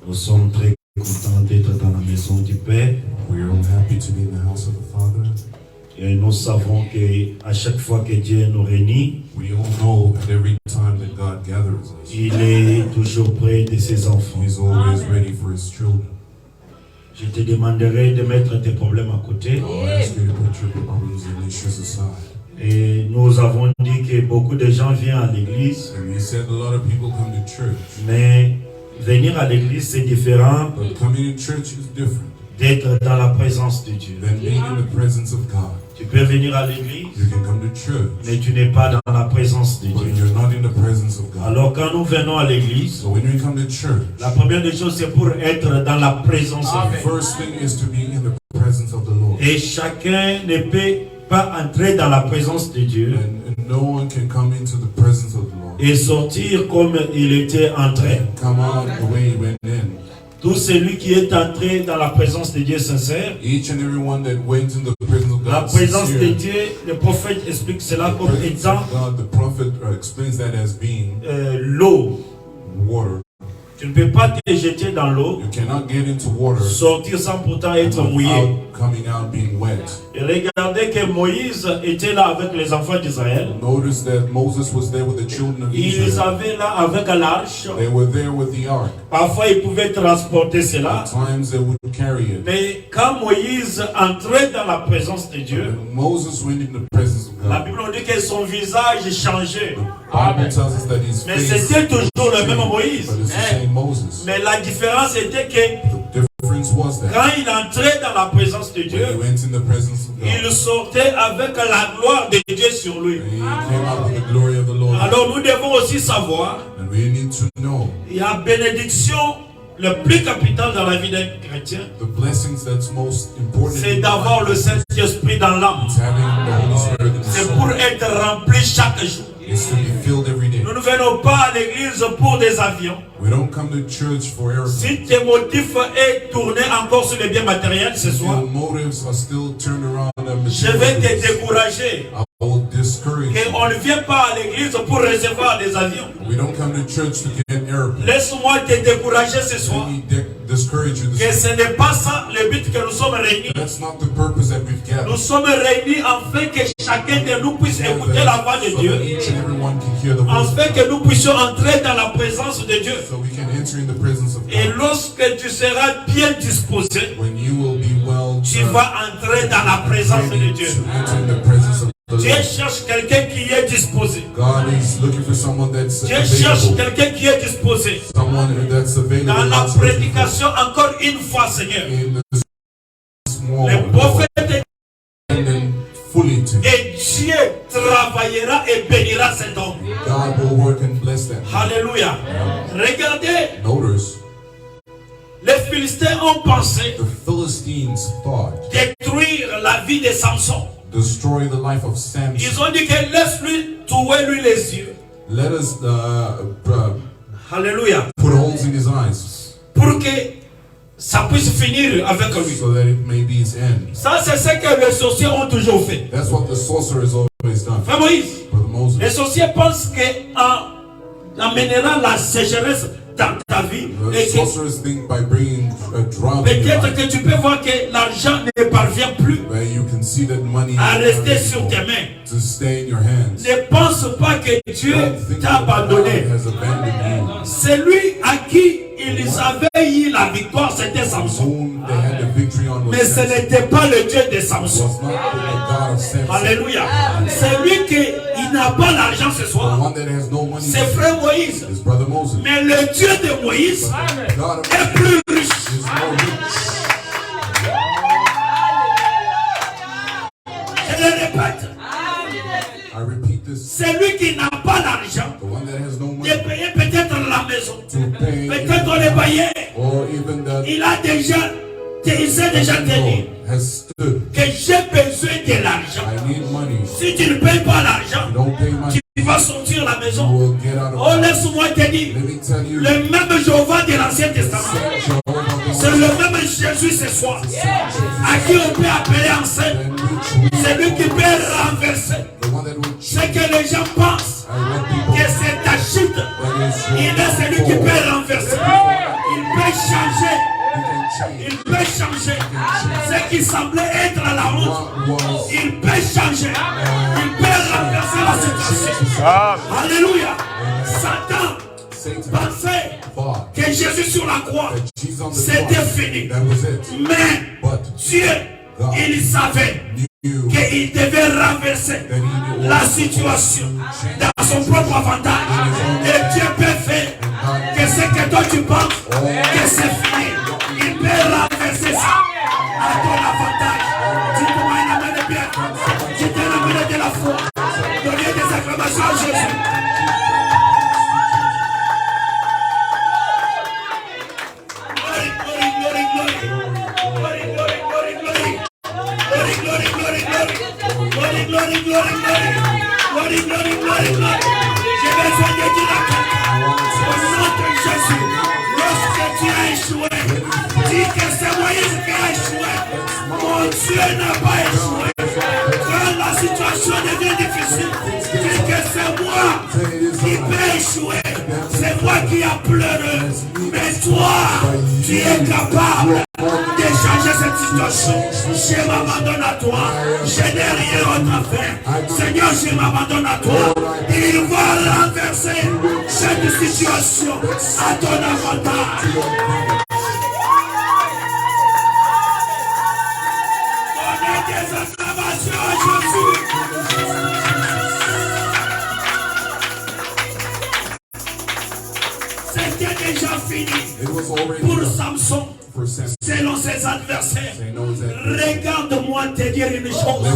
Nous sommes très contents d'être dans la maison du Père. We are happy to be in the house of the Father. Et nous savons qu'à chaque fois que Dieu nous réunit, we all know that every time that God gathers us, il est toujours près de ses enfants. He's always ready for His children. Je te demanderai de mettre tes problèmes à côté. I'll ask you to put your problems and issues aside. Et nous avons dit que beaucoup de gens viennent à l'église. And we said a lot of people come to church. Mais venir à l'église, c'est différent d'être dans la présence de Dieu. Tu peux venir à l'église, mais tu n'es pas dans la présence de Dieu. Alors quand nous venons à l'église, la première des choses, c'est pour être dans la présence de Dieu. Et chacun ne peut pas entrer dans la présence de Dieu et sortir comme il était entré. Tout celui qui est entré dans la présence de Dieu sincère, la présence de Dieu, le prophète explique cela comme étant l'eau. Tu ne peux pas te jeter dans l'eau, sortir sans pourtant être mouillé. Et regardez que Moïse était là avec les enfants d'Israël. Ils avaient là avec l'arche. Parfois ils pouvaient transporter cela. Mais quand Moïse entrait dans la présence de Dieu, la Bible nous dit que son visage changeait. Mais c'était toujours le même Moïse. Mais la différence était que quand il entrait dans la présence de Dieu, il sortait avec la gloire de Dieu sur lui. Alors nous devons aussi savoir, il y a bénédiction. Le plus capital dans la vie d'un chrétien, c'est d'avoir le Saint-Esprit dans l'âme. C'est pour être rempli chaque jour. Nous ne venons pas à l'église pour des avions. Si tes motifs est tourné encore sur les biens matériels ce soir, je vais te décourager. Et on ne vient pas à l'église pour recevoir des avions. Laisse-moi te décourager ce soir. Que ce n'est pas ça le but que nous sommes réunis. Nous sommes réunis afin que chacun de nous puisse écouter la voix de Dieu. Afin que nous puissions entrer dans la présence de Dieu. Et lorsque tu seras bien disposé, tu vas entrer dans la présence de Dieu. Dieu cherche quelqu'un qui est disposé. Dieu cherche quelqu'un qui est disposé. Dans la prédication, encore une fois, Seigneur, le prophète et Dieu travaillera et bénira cet homme. God will work and bless them. Alléluia. Regardez. Notice. Les Philistins ont pensé The Philistines thought détruire la vie de Samson. Destroy the life of Samson. Ils ont dit que laisse-lui tuer lui les yeux. Let us Alléluia. put holes in his eyes. Pour que ça puisse finir avec lui. So that it may be his end. Ça c'est ce que les sorciers ont toujours fait. That's what the sorcerers always done. Frère Moïse, Moses. les sorciers pensent qu'en amènera la sécheresse dans ta vie. Peut-être que tu peux voir que l'argent ne parvient plus à rester sur tes mains. Ne pense pas que Dieu t'a abandonné. Celui à qui ils avaient eu la victoire, c'était Samson. Mais ce n'était pas le Dieu de Samson. Alléluia. Celui qui n'a pas l'argent ce soir, c'est frère Moïse. Mais le Dieu de Moïse est plus riche. Je le répète. Celui qui n'a pas l'argent de payer peut-être la maison, peut-être le baillet, il a déjà, il s'est déjà tenu que j'ai besoin de l'argent. Si tu ne payes pas l'argent, tu vas sortir la maison. Oh, laisse-moi te dire, le même Jéhovah de l'Ancien Testament, c'est le même Jésus ce soir, à qui on peut appeler ancêtre, c'est lui qui peut renverser. C'est que les gens pensent que c'est ta chute. Il est celui qui peut renverser. Il peut changer. Il peut changer. Ce qui semblait être à la honte, il peut changer. Il peut renverser la situation. Alléluia. Satan pensait que Jésus sur la croix, c'était fini. Mais Dieu, il savait qu'il devait renverser la situation dans son propre avantage. Et Dieu peut faire que ce que toi tu penses que c'est fini, il peut renverser ça à ton avantage. Tu te mets la main de bien, tu te la main de la foi. Donnez des acclamations à Jésus. Glory, glory, glory, glory, glory, glory, glory. J'ai besoin de dire à quelqu'un, au nom de Jésus, lorsque tu as échoué, dis que c'est Moïse qui a échoué. Mon Dieu n'a pas échoué. Quand la situation devient difficile, dis que c'est moi qui peux échouer. C'est moi qui a pleuré. Mais toi, tu es capable de changer cette situation. Je m'abandonne à toi. Je n'ai rien autre à faire. Seigneur, je m'abandonne à toi. Il va renverser cette situation à ton avantage. Donnez des acclamations à Jésus. C'était déjà fini pour Samson. Selon ses adversaires, regarde-moi te dire une chose.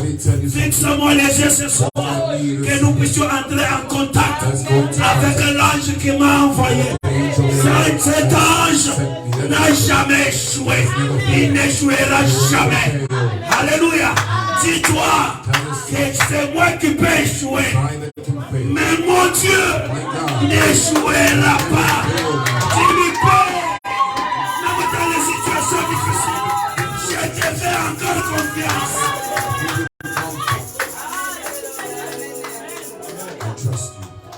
Fixe-moi les yeux ce soir, que nous puissions entrer en contact avec l'ange qui m'a envoyé. Cet ange n'a jamais échoué. Il n'échouera jamais. Alléluia. Dis-toi que c'est moi qui peux échouer. Mais mon Dieu n'échouera pas. Dis-lui pas. Dans les situations difficiles, je te fais encore confiance.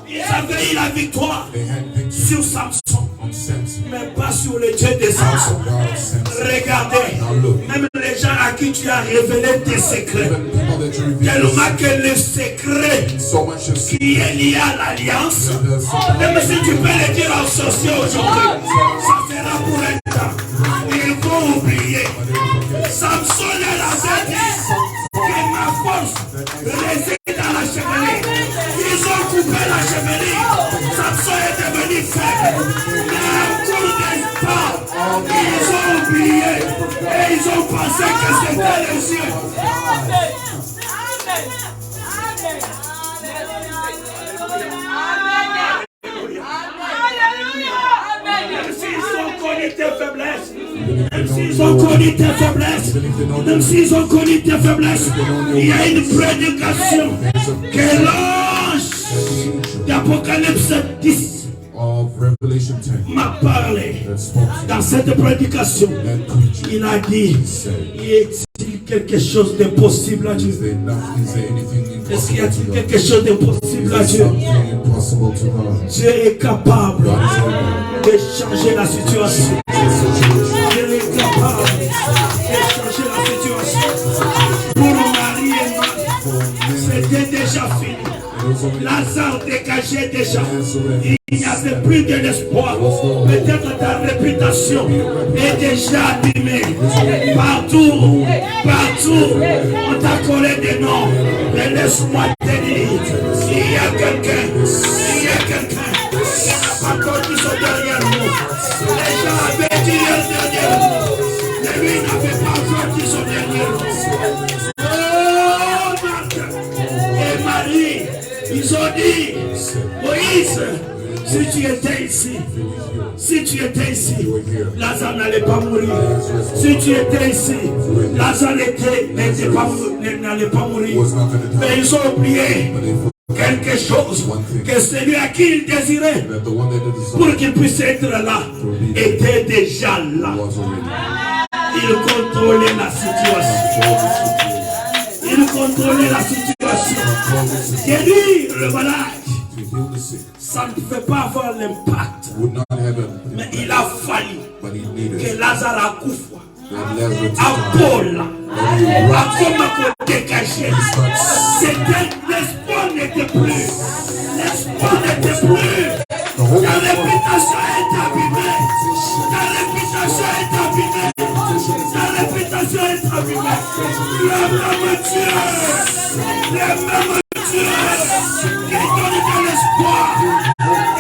Ils avaient eu la victoire sur Samson, mais pas sur le Dieu de Samson. Regardez, même les gens à qui tu as révélé tes secrets, tellement que le secret qui est lié à l'alliance, même si tu peux le dire aux sorciers aujourd'hui, ça sera pour un temps. Ils vont oublier. Samson est avait dit que ma force réside dans la chevelure. Ils ont coupé la chevelure. Samson est devenu faible. Mais au cours des temps, ils ont oublié. Et ils ont pensé que c'était les yeux. Même s'ils ont connu tes faiblesses, même s'ils ont connu tes faiblesses, il y a une prédication que l'ange d'Apocalypse 10 m'a parlé. Dans cette prédication, il a dit, y a-t-il quelque chose d'impossible à Dieu? Est-ce qu'il y a quelque chose d'impossible à Dieu? Dieu est capable de changer la situation. Dieu est capable de changer la situation. Pour Marie et Marthe, c'était déjà fini. Lazare dégagé déjà. Il n'y avait plus de l'espoir. Peut-être ta réputation est déjà abîmée. Partout, on t'a collé des noms. Mais laisse-moi te dire, il y a quelqu'un qui n'a pas encore dit son dernier mot. Les gens avaient dit leur dernier mot. Mais lui n'avait pas encore dit son dernier mot. Oh, Marthe et Marie, ils ont dit, Moïse, si tu étais ici, Lazare n'allait pas mourir. Si tu étais ici, Lazare n'allait pas mourir. Mais ils ont oublié quelque chose, que celui à qui il désirait pour qu'il puisse être là était déjà là. Il contrôlait la situation. Il contrôlait la situation. Guérir le malade, ça ne pouvait pas avoir l'impact. Mais il a fallu que Lazare accouche. À Paul, à comment dégager. C'était l'espoir n'était plus. L'espoir n'était plus. Ta réputation est abîmée. Ta réputation est abîmée. Ta réputation est abîmée. Le même Dieu qui donne de l'espoir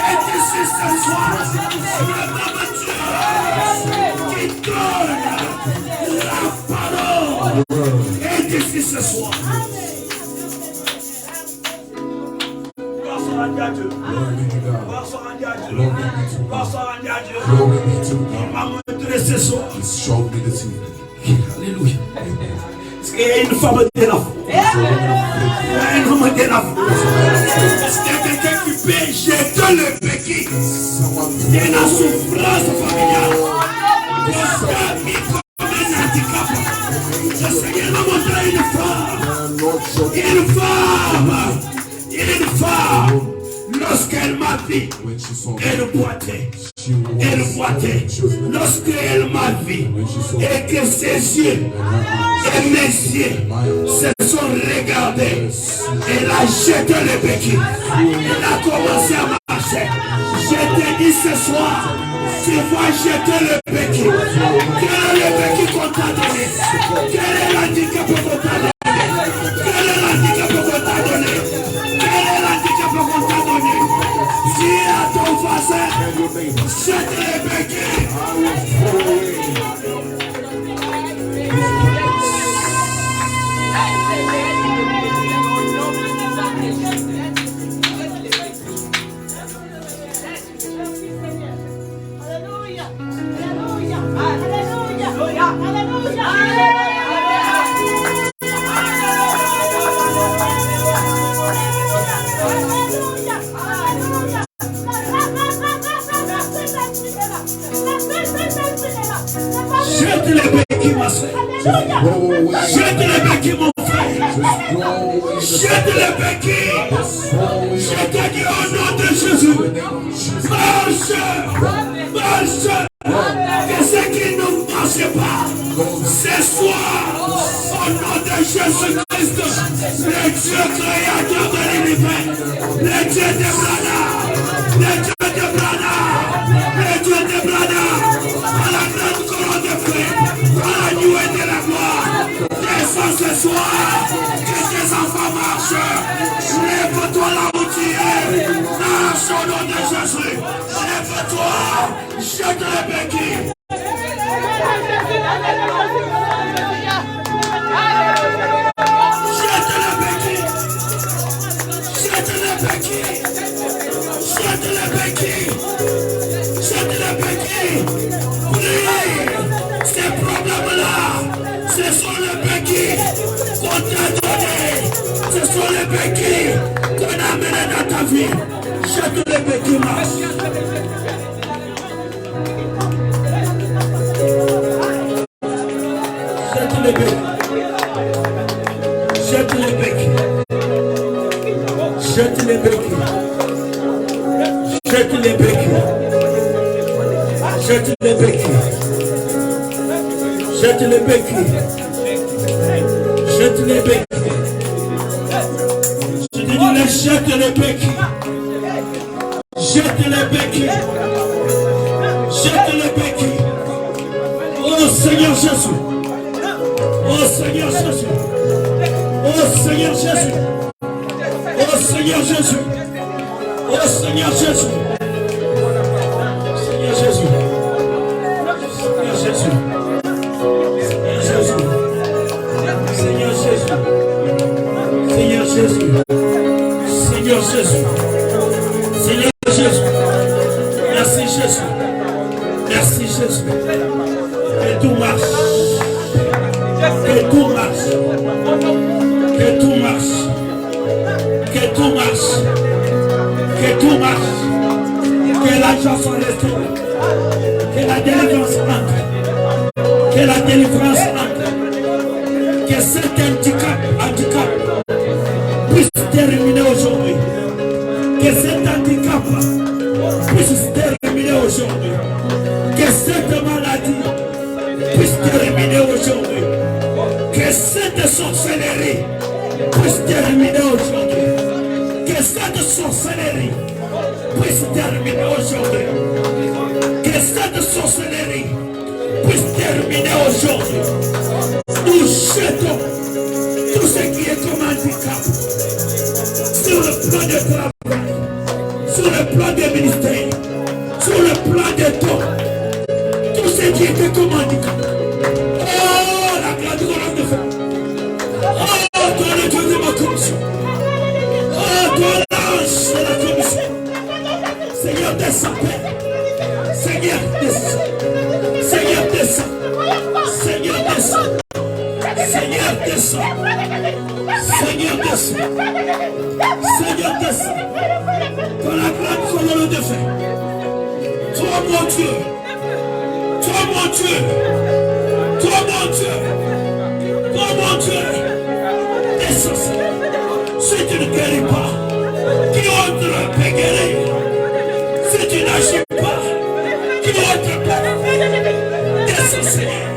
est ici ce soir. Le même Dieu qui donne la parole est ici ce soir. Gloire soit rendue à Dieu. Gloire soit rendue à Dieu. Gloire soit rendue à Dieu. Il m'a montré ce soir. Alléluia. Est-ce qu'il y a une femme de la foi? Il y a un homme de la foi. Est-ce qu'il y a quelqu'un qui peut jeter le béquille de la souffrance familiale? Le Seigneur m'a montré une femme, lorsqu'elle m'a vu, elle boitait. Lorsqu'elle m'a vu, et que ses yeux et mes yeux se sont regardés, elle a jeté le béquille. Elle a commencé à marcher. Je te dis ce soir, tu vas jeter le béquille. Quel est le béquille qu'on t'a donné? Quel est l'handicap qu'on t'a donné? Quel est l'handicap qu'on t'a donné? Quel est l'handicap qu'on t'a donné? Dis à ton voisin, jette le béquille. Jette les béquilles, ma soeur. Jette les béquilles, mon frère. Jette les béquilles. Je te dis au nom de Jésus. Marche. Que ce qui ne marche pas, ce soir, au nom de Jésus-Christ, le Dieu créateur de l'univers, le Dieu de Brana, à la grande couronne de feu, à la nuée de la gloire, descends ce soir, que tes enfants marchent, lève-toi là où tu es, marche au nom de Jésus, lève-toi, jette les béquilles. Jette les béquilles. Ces problèmes-là, ce sont les béquilles qu'on t'a donné. Ce sont les béquilles qu'on a amené dans ta vie. Jette les béquilles, marche. Jette les béquilles. Jette les béquilles. Jette les béquilles. Jette les béquilles. Jette les béquilles. Jette les béquilles. Jette les béquilles. Je te dis, jette les béquilles. Jette les béquilles. Jette les béquilles. Oh Seigneur Jésus. Oh Seigneur Jésus. Oh Seigneur Jésus. Oh Seigneur Jésus. Oh Seigneur Jésus. Seigneur Jésus. Seigneur Jésus. Seigneur Jésus. Seigneur Jésus. Seigneur Jésus. Seigneur Jésus. Merci Jésus. Merci Jésus. Que tout marche. Que tout marche. Que tout marche. Que tout marche. Que tout marche. Que l'argent soit restauré. Que la délivrance entre. Que la délivrance entre. Que cet handicap puisse terminer aujourd'hui. Que cet handicap puisse terminer aujourd'hui. Que cette maladie puisse terminer aujourd'hui. Que cette sorcellerie puisse terminer aujourd'hui. Que cette sorcellerie puisse terminer aujourd'hui. Que cette sorcellerie puisse terminer aujourd'hui. Nous jetons tout ce qui est comme handicap sur le plan de travail, sur le plan des ministères, sur le plan des dons. Tout ce qui était comme handicap. Oh, la grande colonne de feu. Oh, toi le Dieu de ma commission. Oh, toi l'ange de la commission. Seigneur, descends, Père. Seigneur, descends. Seigneur, descends. Seigneur, descends. Seigneur, descends. Seigneur, descends. Seigneur, descends. Dans la grande colonne de feu. Toi, mon Dieu. Toi, mon Dieu. Toi, mon Dieu. Toi, mon Dieu. Descends. Si tu ne guéris pas, qui autre peut guérir? Si tu n'agis pas, qui autre peut? Descends, Seigneur.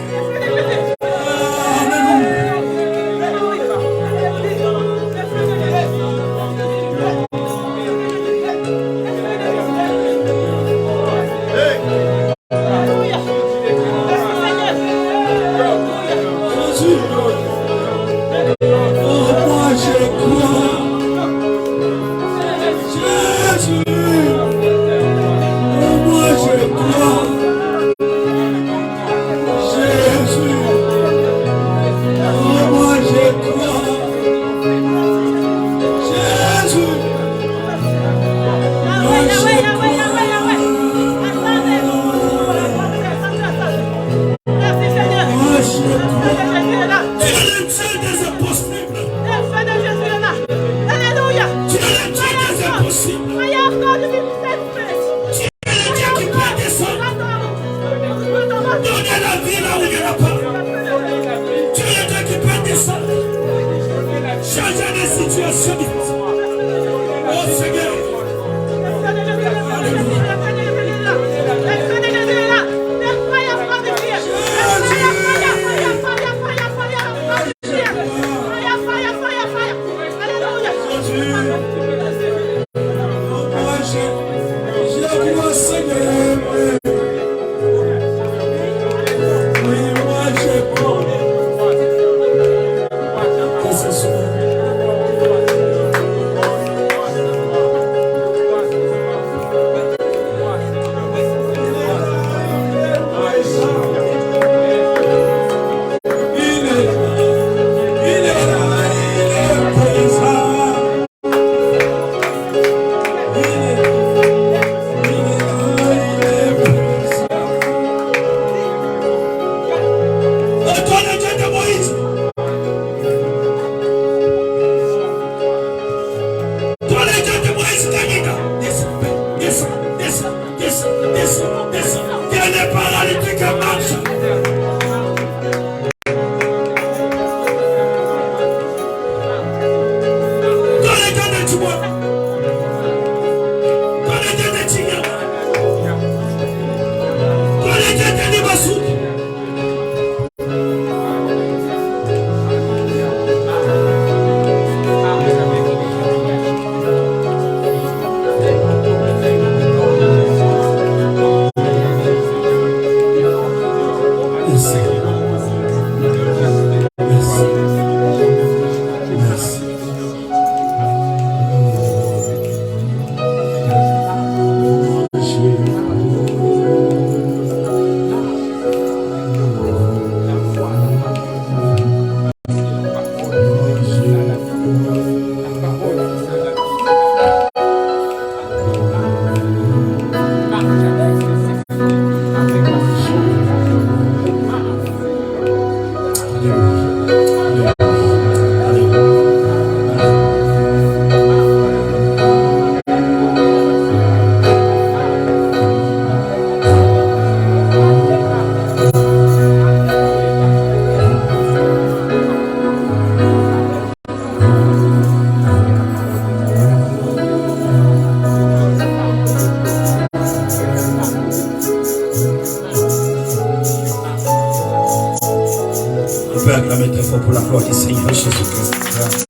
très fort pour la gloire du Seigneur Jésus-Christ.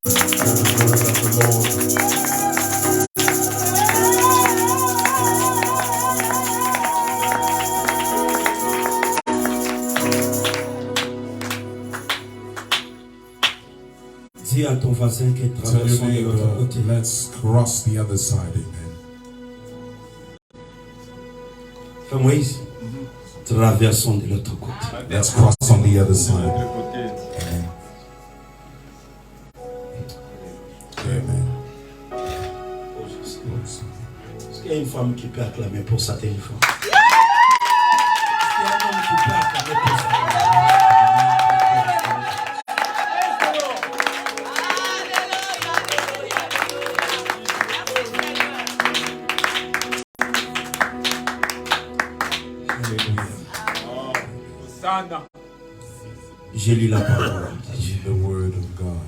Dis à ton voisin que traversons de l'autre côté. Let's cross the other side, amen. Frère Moïse, traversons de l'autre côté. Let's cross on the other side. Amen. Amen. Est-ce qu'il y a une femme qui peut acclamer pour ça, une femme? Est-ce qu'il y a un homme qui peut acclamer pour ça? J'ai lu la parole de Dieu. The word of God.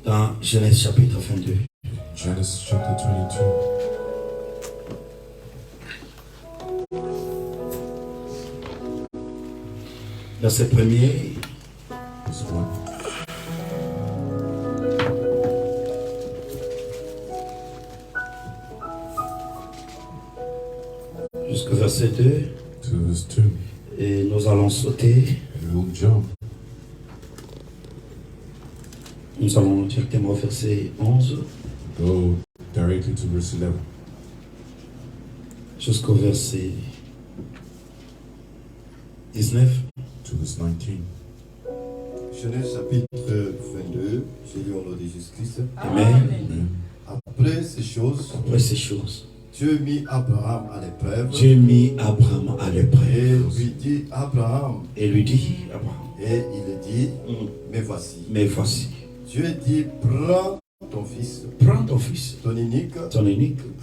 Dans Genèse chapitre 22. Genesis chapter 22. Verset 1er. Verse 1. Jusqu'au verset 2. To verse 2. Et nous allons sauter. And we'll jump. Nous allons directement au verset 11. Go directly to verse 11. Jusqu'au verset 19. To verse 19. Genèse chapitre 22, j'ai lu au nom de Jésus-Christ. Amen. Amen. Après ces choses, Dieu mit Abraham à l'épreuve. mit Abraham à Et l'épreuve. lui dit Abraham. Et lui dit, Abraham, Et il dit, mais voici. mais voici, Dieu dit, prends ton fils, prends ton fils, ton unique,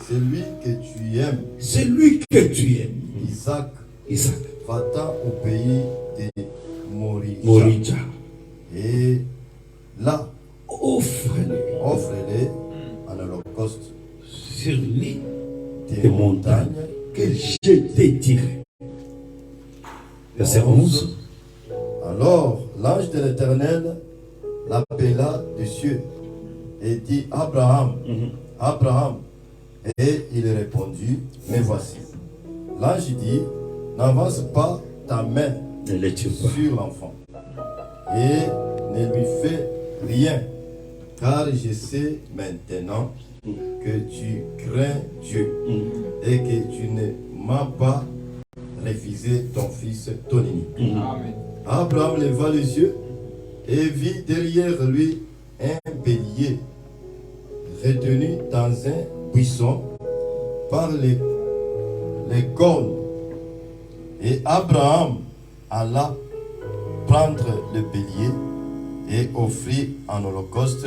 celui que tu aimes, celui que tu aimes, Isaac, Isaac, va-t'en au pays de Morija, et là, offre-le en holocauste sur l'île des montagnes que je t'ai tiré. Verset 11. Alors l'ange de l'Éternel l'appela des cieux et dit Abraham, Abraham. Et il répondit, mais voici. L'ange dit, n'avance pas ta main Ne le tue pas. sur l'enfant et ne lui fais rien, car je sais maintenant que tu crains Dieu et que tu ne m'as pas refusé ton fils, ton unique. Abraham leva les yeux et vit derrière lui un bélier retenu dans un buisson par les cornes. Et Abraham alla prendre le bélier et offrit en holocauste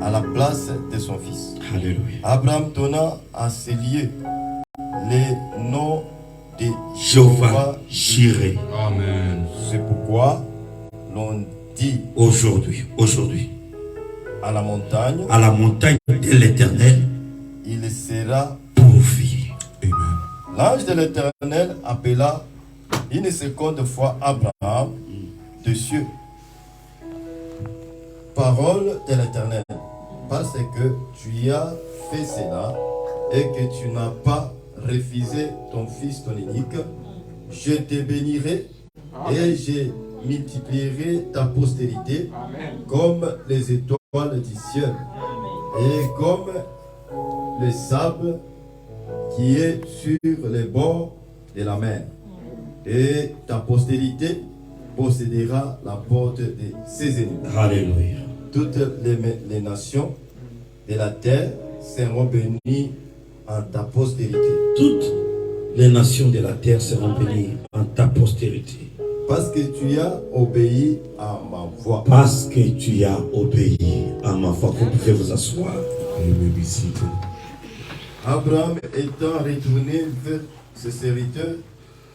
à la place de son fils. Alléluia. Abraham donna à ces lieux le nom de Jéhovah Jireh. Amen. C'est pourquoi l'on dit Aujourd'hui, à la montagne, de l'Éternel, il sera pourvu. Amen. L'ange de l'Éternel appela une seconde fois Abraham des cieux. Parole de l'Éternel, parce que tu as fait cela et que tu n'as pas refusé ton fils, ton unique, je te bénirai et je multiplierai ta postérité comme les étoiles du ciel et comme le sable qui est sur les bords de la mer. Et ta postérité possédera la porte de ses ennemis. Alléluia. Toutes les nations de la terre seront bénies en ta postérité. Toutes les nations de la terre seront bénies en ta postérité. Parce que tu as obéi à ma voix. Parce que tu as obéi à ma voix. Vous pouvez vous asseoir. You may be seated. Abraham étant retourné vers ses serviteurs,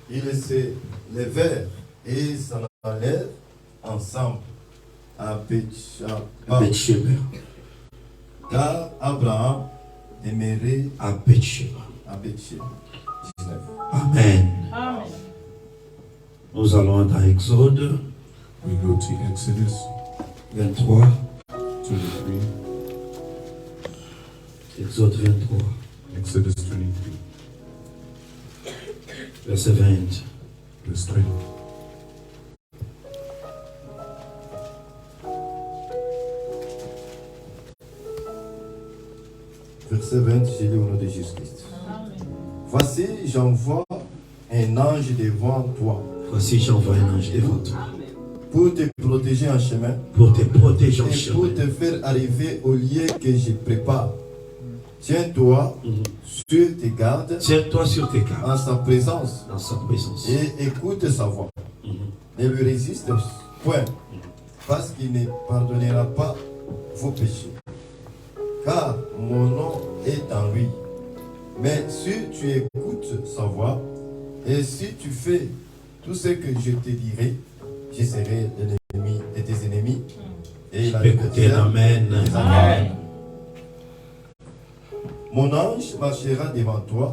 ils se levèrent et s'en allèrent ensemble à Beth-Sheba. Beth-Shemer. Car Abraham demeurer à Bethsheba. 19. Amen. Amen. Nous allons dans Exode. We go to Exodus 23. 23. Exode 23. Exodus 23. Verset 20. Verse 20. Verset 20, j'ai lu au nom de Jésus-Christ. Voici, j'envoie un ange devant toi. Voici, j'envoie un ange devant toi. Pour te protéger en chemin. Pour te protéger en et chemin. pour te faire arriver au lieu que je prépare. Tiens-toi sur tes gardes. Tiens-toi sur tes gardes. En sa présence. Dans sa présence. Et écoute sa voix. Ne lui résiste point. Parce qu'il ne pardonnera pas vos péchés. Car mon nom est en lui. Mais si tu écoutes sa voix, et si tu fais tout ce que je te dirai, je serai l'ennemi de tes ennemis. Et la écouter, amen. Amen. Mon ange marchera devant toi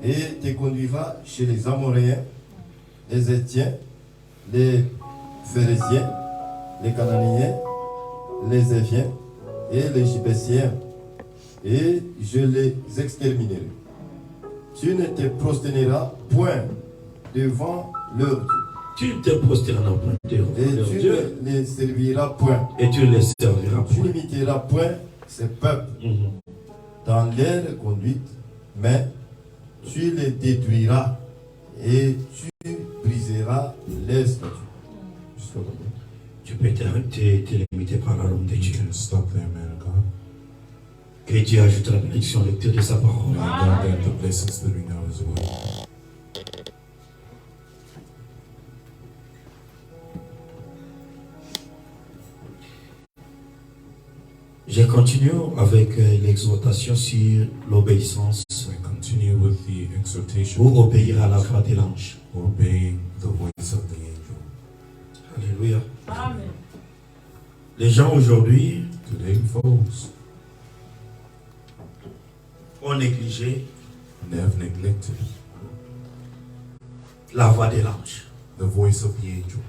et te conduira chez les Amoréens, les Hétiens, les Phérésiens, les Cananéens, les Éviens et les Gibésiens, et je les exterminerai. Tu ne te prosterneras point devant leur Dieu. Tu ne te prosterneras point devant leur Dieu. Et tu ne les serviras point. Et tu ne les serviras Tu point. n'imiteras point ces peuples dans leur conduite, mais tu les détruiras et tu briseras les statuts. Tu peux te limiter par la langue de Dieu. Stop there, man of God. Que Dieu ajoute la bénédiction lecture de sa parole. May God add the blessings that we know as well. Je continue avec l'exhortation sur l'obéissance. We continue with the exhortation. Ou obéir à la voix de l'ange. Obeying the voice of the angel. Alléluia. Amen. Les gens aujourd'hui Today, folks, ont négligé they have neglected la voix de l'ange. the voice of the angel.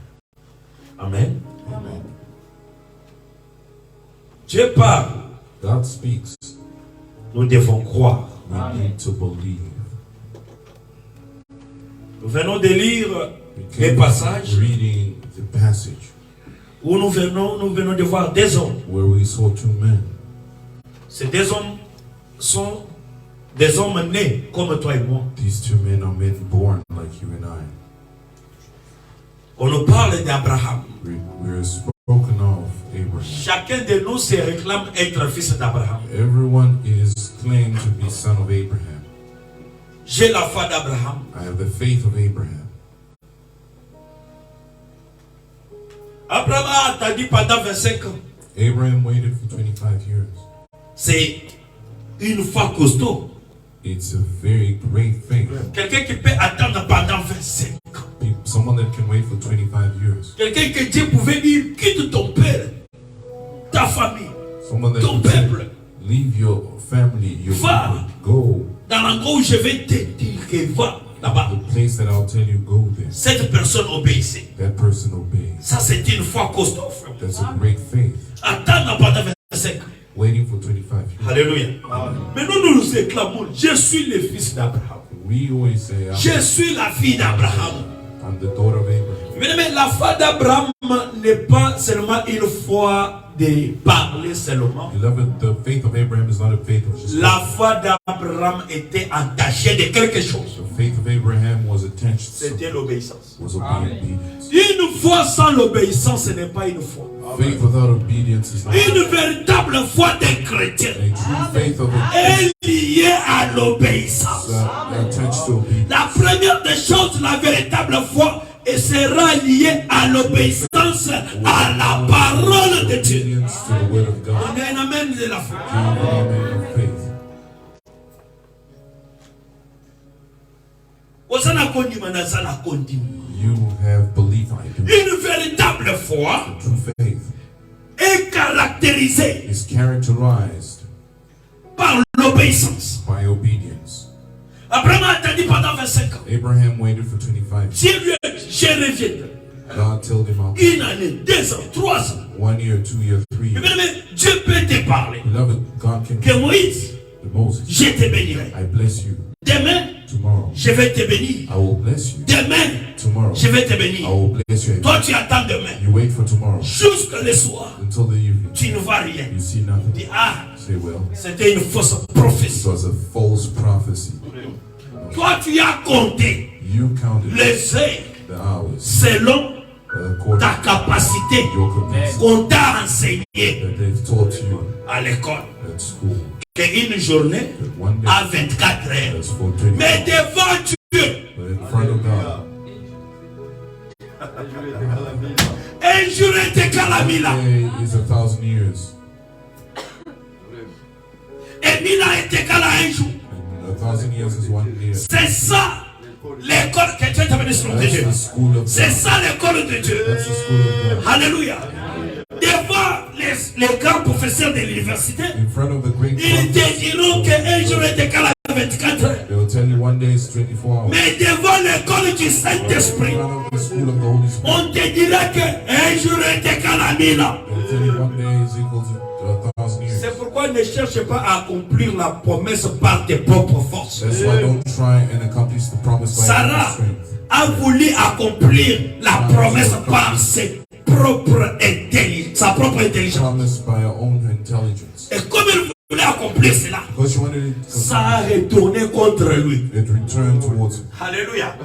Amen. Amen. Dieu parle. God speaks. Nous devons croire. We need to believe. Nous venons de lire We les came passages reading the passage où nous venons de voir des hommes. where we saw two men. Ces deux hommes sont des hommes nés comme toi et moi. These two men are men born like you and I. On nous parle d'Abraham. We're spoken of Abraham. Chacun de nous se réclame être fils d'Abraham. Everyone is claimed to be son of Abraham. J'ai la foi d'Abraham. I have the faith of Abraham. Abraham a attendu pendant 25 ans. Abraham waited for 25 years. C'est une foi costaud. It's a very great faith. Quelqu'un qui peut attendre pendant 25 ans. Someone that can wait for 25 years. Quelqu'un que Dieu pouvait dire, quitte ton père, ta famille, Someone that ton can say, peuple. leave your family, your Va. people, go. Dans l'endroit où je vais te dire que va là-bas. The place that I'll tell you, go there. Cette personne obéissait. That person obeys. Ça, c'est une foi costaud, frère. That's a great faith. Attendre pendant 25 ans. Waiting for 25 years. Alléluia. Mais nous nous exclamons, je suis le fils d'Abraham. We always say, Je suis la fille d'Abraham. I'm the daughter of Abraham. Mais la foi d'Abraham n'est pas seulement une foi de parler seulement. Beloved, the faith of Abraham is not a faith of just La foi d'Abraham était entachée de quelque chose. The faith of Abraham was attached to C'était l'obéissance. was obedience. Une foi sans l'obéissance, ce n'est pas une foi. Faith without obedience is not Une véritable foi des chrétiens a true faith of a est liée à l'obéissance. attached to obedience. La première des choses, la véritable foi, et sera liée à l'obéissance à la parole de Dieu. Obedience to the word of God. On est un amen de la foi. Amen of faith. You have belief, I do. Une véritable foi True faith est caractérisée is characterized par l'obéissance l'obéissance. by obedience. Abraham a attendu pendant 25 ans. Abraham waited for 25 years. Dieu lui a dit, je reviendrai. God told him out. 1 année, 2 ans, 3 ans. 1 year, 2 years, 3 years. Mais Dieu peut te parler. Beloved, God can Que Moïse, to Moses, je te bénirai. I bless you. Demain, Tomorrow, je vais te bénir. I will bless you. Demain, Tomorrow, je vais te I bénir. will bless you. Toi, tu attends demain. You wait for tomorrow Jusqu'à le soir, until the evening. tu ne vois rien. You see nothing. Dis, ah, Say, well, c'était une fausse this prophétie. was a false prophecy. Toi, tu as compté You counted les heures the hours selon according ta capacité to your capacity qu'on t'a enseigné that they've taught you à l'école. at school. Qu'une journée That one day à 24 heures. that's for 24 Mais hours. devant Dieu, But in front of God, un jour était calamila. day is 1,000 years, Et 1000 ans était cala un jour. and 1,000 years is 1 year. C'est ça l'école que Dieu t'a venu sur That's Dieu. the school of C'est God. ça l'école de Dieu. That's the school of God. Alléluia. Devant les grands professeurs de l'université, In front of the great ils te prophets, diront qu'un jour était cala 24 heures. they will tell you one day is 24 hours. Mais devant l'école du In Saint-Esprit, front of the school of the Holy Spirit, on te dira qu'un jour était cala 1000 ans. they will tell you one day is equal to 1,000 years. C'est pourquoi ne cherche pas à accomplir la promesse par tes propres forces. That's why don't try and accomplish the promise by your own Sarah strength. a voulu accomplir la promesse par ses propres intelligences, sa propre intelligence. Promised by your own intelligence. Et comme il voulait accomplir cela, Because you wanted it to ça a retourné contre lui. it returned towards him. Alléluia.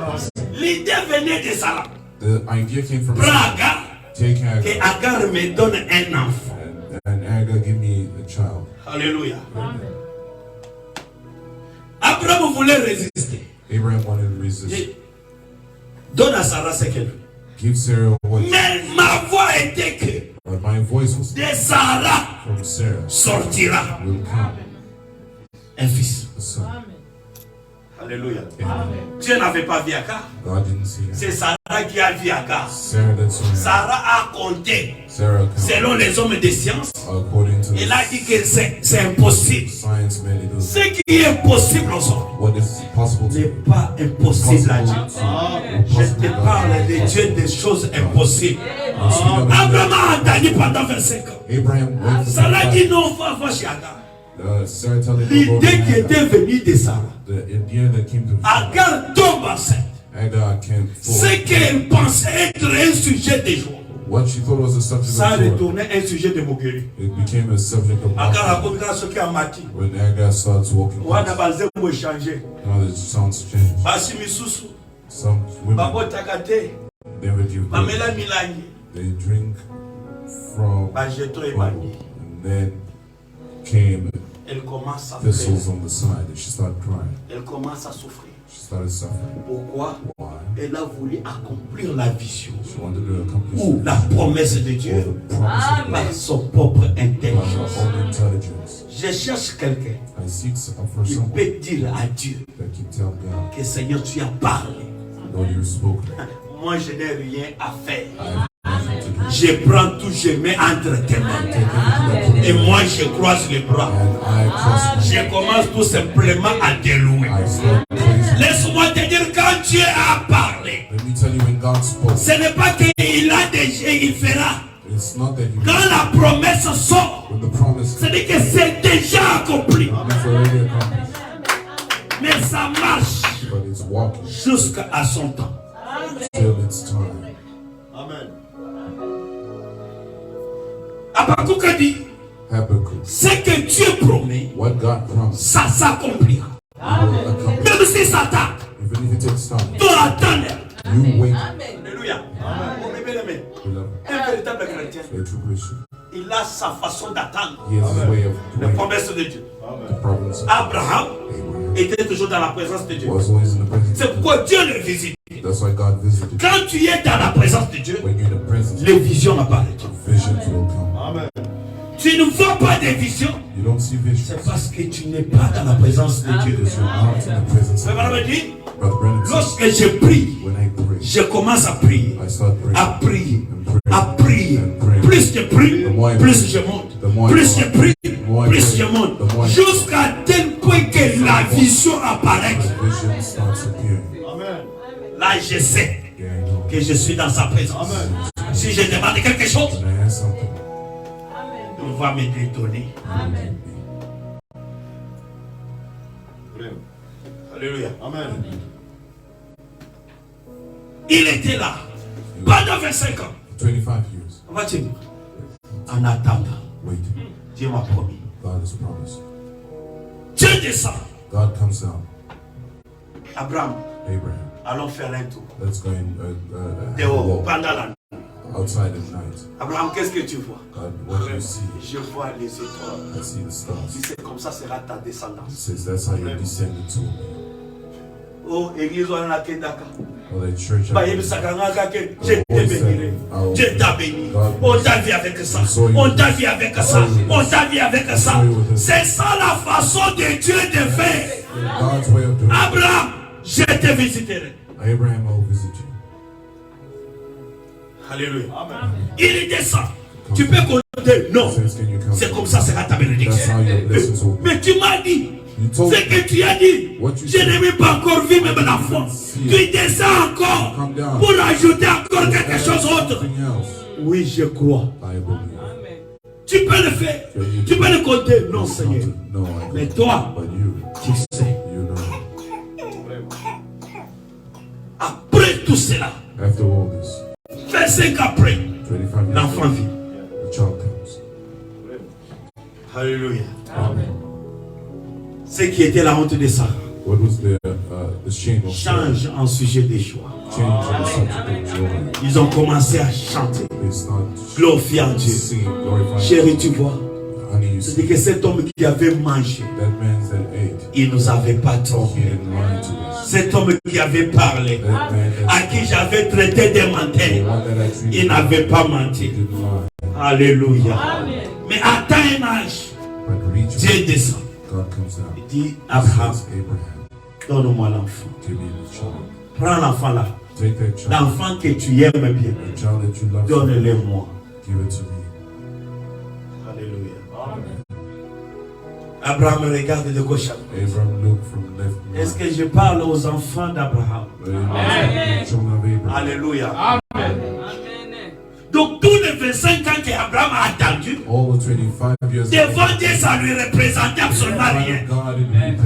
L'idée venait de Sarah. The idea came from Prends Agar, take que Hagar Agar me donne un enfant. and Hagar give me a child. Alléluia. Abraham voulait résister. Abraham wanted to resist. Il dit, donne à Sarah ce qu'elle veut. Give Sarah what Mais ma voix était que but my voice was de Sarah from Sarah sortira will come un fils. a son. Alléluia. Amen. Dieu n'avait pas vu Agar. God didn't see her. C'est Sarah qui a vu Agar. Sarah that saw her. Sarah a compté Sarah counted selon les hommes de science. according to Il a dit que c'est impossible. science man it Ce is qui est impossible aux hommes what is possible to n'est me. pas impossible à Dieu. Je Possible te to God. parle de Dieu des choses impossibles. I speak of Abraham a entendu pendant 25 ans. Abraham went for Sarah dit 25. non, va chez Agar. Sarah told him to go to L'idée qui était Hagar. venue de Sarah. The idea that came to Agar tombe enceinte. Hagar came Ce forward. qu'elle pensait être un sujet de joie, What she thought was a subject ça a of joy, retourné un sujet de moquerie. it became a subject of Agar mockery. raconte ce qui a mati. When Hagar starts walking Wana past, balzemo échanger. now the sounds change. Basi misusu. Some women Babotaka te. never give birth. Mamela milangi. They drink from Bajeto bubble, ebani. and then came Elle commence à pleurer. thistles on the side, and she started crying. Elle commence à souffrir. She started suffering. Pourquoi? Why? Elle a voulu accomplir la vision She wanted to accomplish ou la promesse de or Dieu the promise of par God son propre by intelligence. her own intelligence. Je cherche quelqu'un I seek for qui someone peut dire à Dieu that can tell God, que Seigneur, tu as parlé. Lord, you've spoken. Moi, je n'ai rien à faire. I have nothing to do. Je prends tout, je mets entre tes mains. Take everything I put Et in moi, je croise les bras. and I cross my Je commence tout simplement à te louer. I start praising. Laisse-moi te dire, quand Dieu a parlé, Let me tell you, when God spoke, ce n'est pas qu'il a déjà, il fera. it's not that you Quand la promesse sort, when the promise c'est-à-dire que c'est déjà accompli. is already accomplished, Mais ça marche but it's walking jusqu'à son temps. till it's time. Amen. Habakkuk a dit, Habakkuk, ce que Dieu promet, what God promised, ça s'accomplira. He will accomplish. Même si ça tarde, Even if it takes time, dois attendre. you wait. Alléluia. Mon bien-aimé, Beloved, un véritable chrétien, a true Christian, il a sa façon d'attendre he has his way of les doing promesses de Dieu. the promise. Abraham Abraham était toujours dans la présence de Dieu. was always in the presence C'est of God. pourquoi Dieu le visite. That's why God visited. Quand tu es dans la présence de Dieu, When you're in the presence, les visions apparaissent. visions will come. Amen. Tu ne vois pas des visions, You don't see visions c'est parce que tu n'es pas dans la présence de Dieu. because you're not in the presence Mais of madame God. dit, Brother Brennan said, lorsque je prie, when I pray, je commence à prier, I start praying. à prier, And pray. à prier. And pray. Plus je prie, The more I plus pray, je monte. the more I Plus go je prie, the more précieusement, jusqu'à tel point que la vision apparaît. Là, je sais que je suis dans sa présence. Si je demande quelque chose, il va me détonner. Alléluia. Amen. Il était là pendant 25 ans. 25 years. On va te dire. En attendant, Dieu m'a promis. God has promised. Dieu descend. God comes down. Abraham, allons faire un tour. Let's go dehors, pendant la nuit. Outside at night. Abraham, qu'est-ce que tu vois? God, what do you see? Je vois les étoiles. I see the stars. Tu sais, comme ça sera ta descendance. Says that's how you're descended to. Oh, église, on a Kendaka. Oh, the church. Dieu t'a béni. On t'a vu avec ça. On t'a vu avec ça. On t'a vu avec ça. C'est ça la façon de Dieu de faire. Abraham, je te visiterai. Abraham will visit you. Alléluia. Il descend. Tu peux compter? Non. C'est comme ça sera ta bénédiction. Mais tu m'as dit. Ce que tu as dit, je n'ai même pas encore vu même la foi. Tu descends encore pour ajouter encore quelque chose d'autre. Oui, je crois. Tu peux le faire. Tu peux le compter. Non, Seigneur. Mais toi, tu sais. Après tout cela, 25 après, l'enfant vit. Alléluia. Ce qui était la honte de ça change en sujet de joie. Ils ont commencé à chanter, glorifiant Dieu. Chérie, tu vois, c'est que cet homme qui avait mangé, il ne nous avait pas trompé. Cet homme qui avait parlé, à qui j'avais traité de menteur, il n'avait pas menti. Alléluia. Mais atteint un âge, Dieu descend. Il dit Abraham, donne-moi l'enfant. Prends l'enfant là. L'enfant que tu aimes bien. Donne-le moi. Alléluia. Abraham regarde de gauche à droite. Est-ce que je parle aux enfants d'Abraham? Alléluia. Amen. Donc tous les 25 ans qu'Abraham a attendu, devant Dieu, ça lui représentait absolument rien.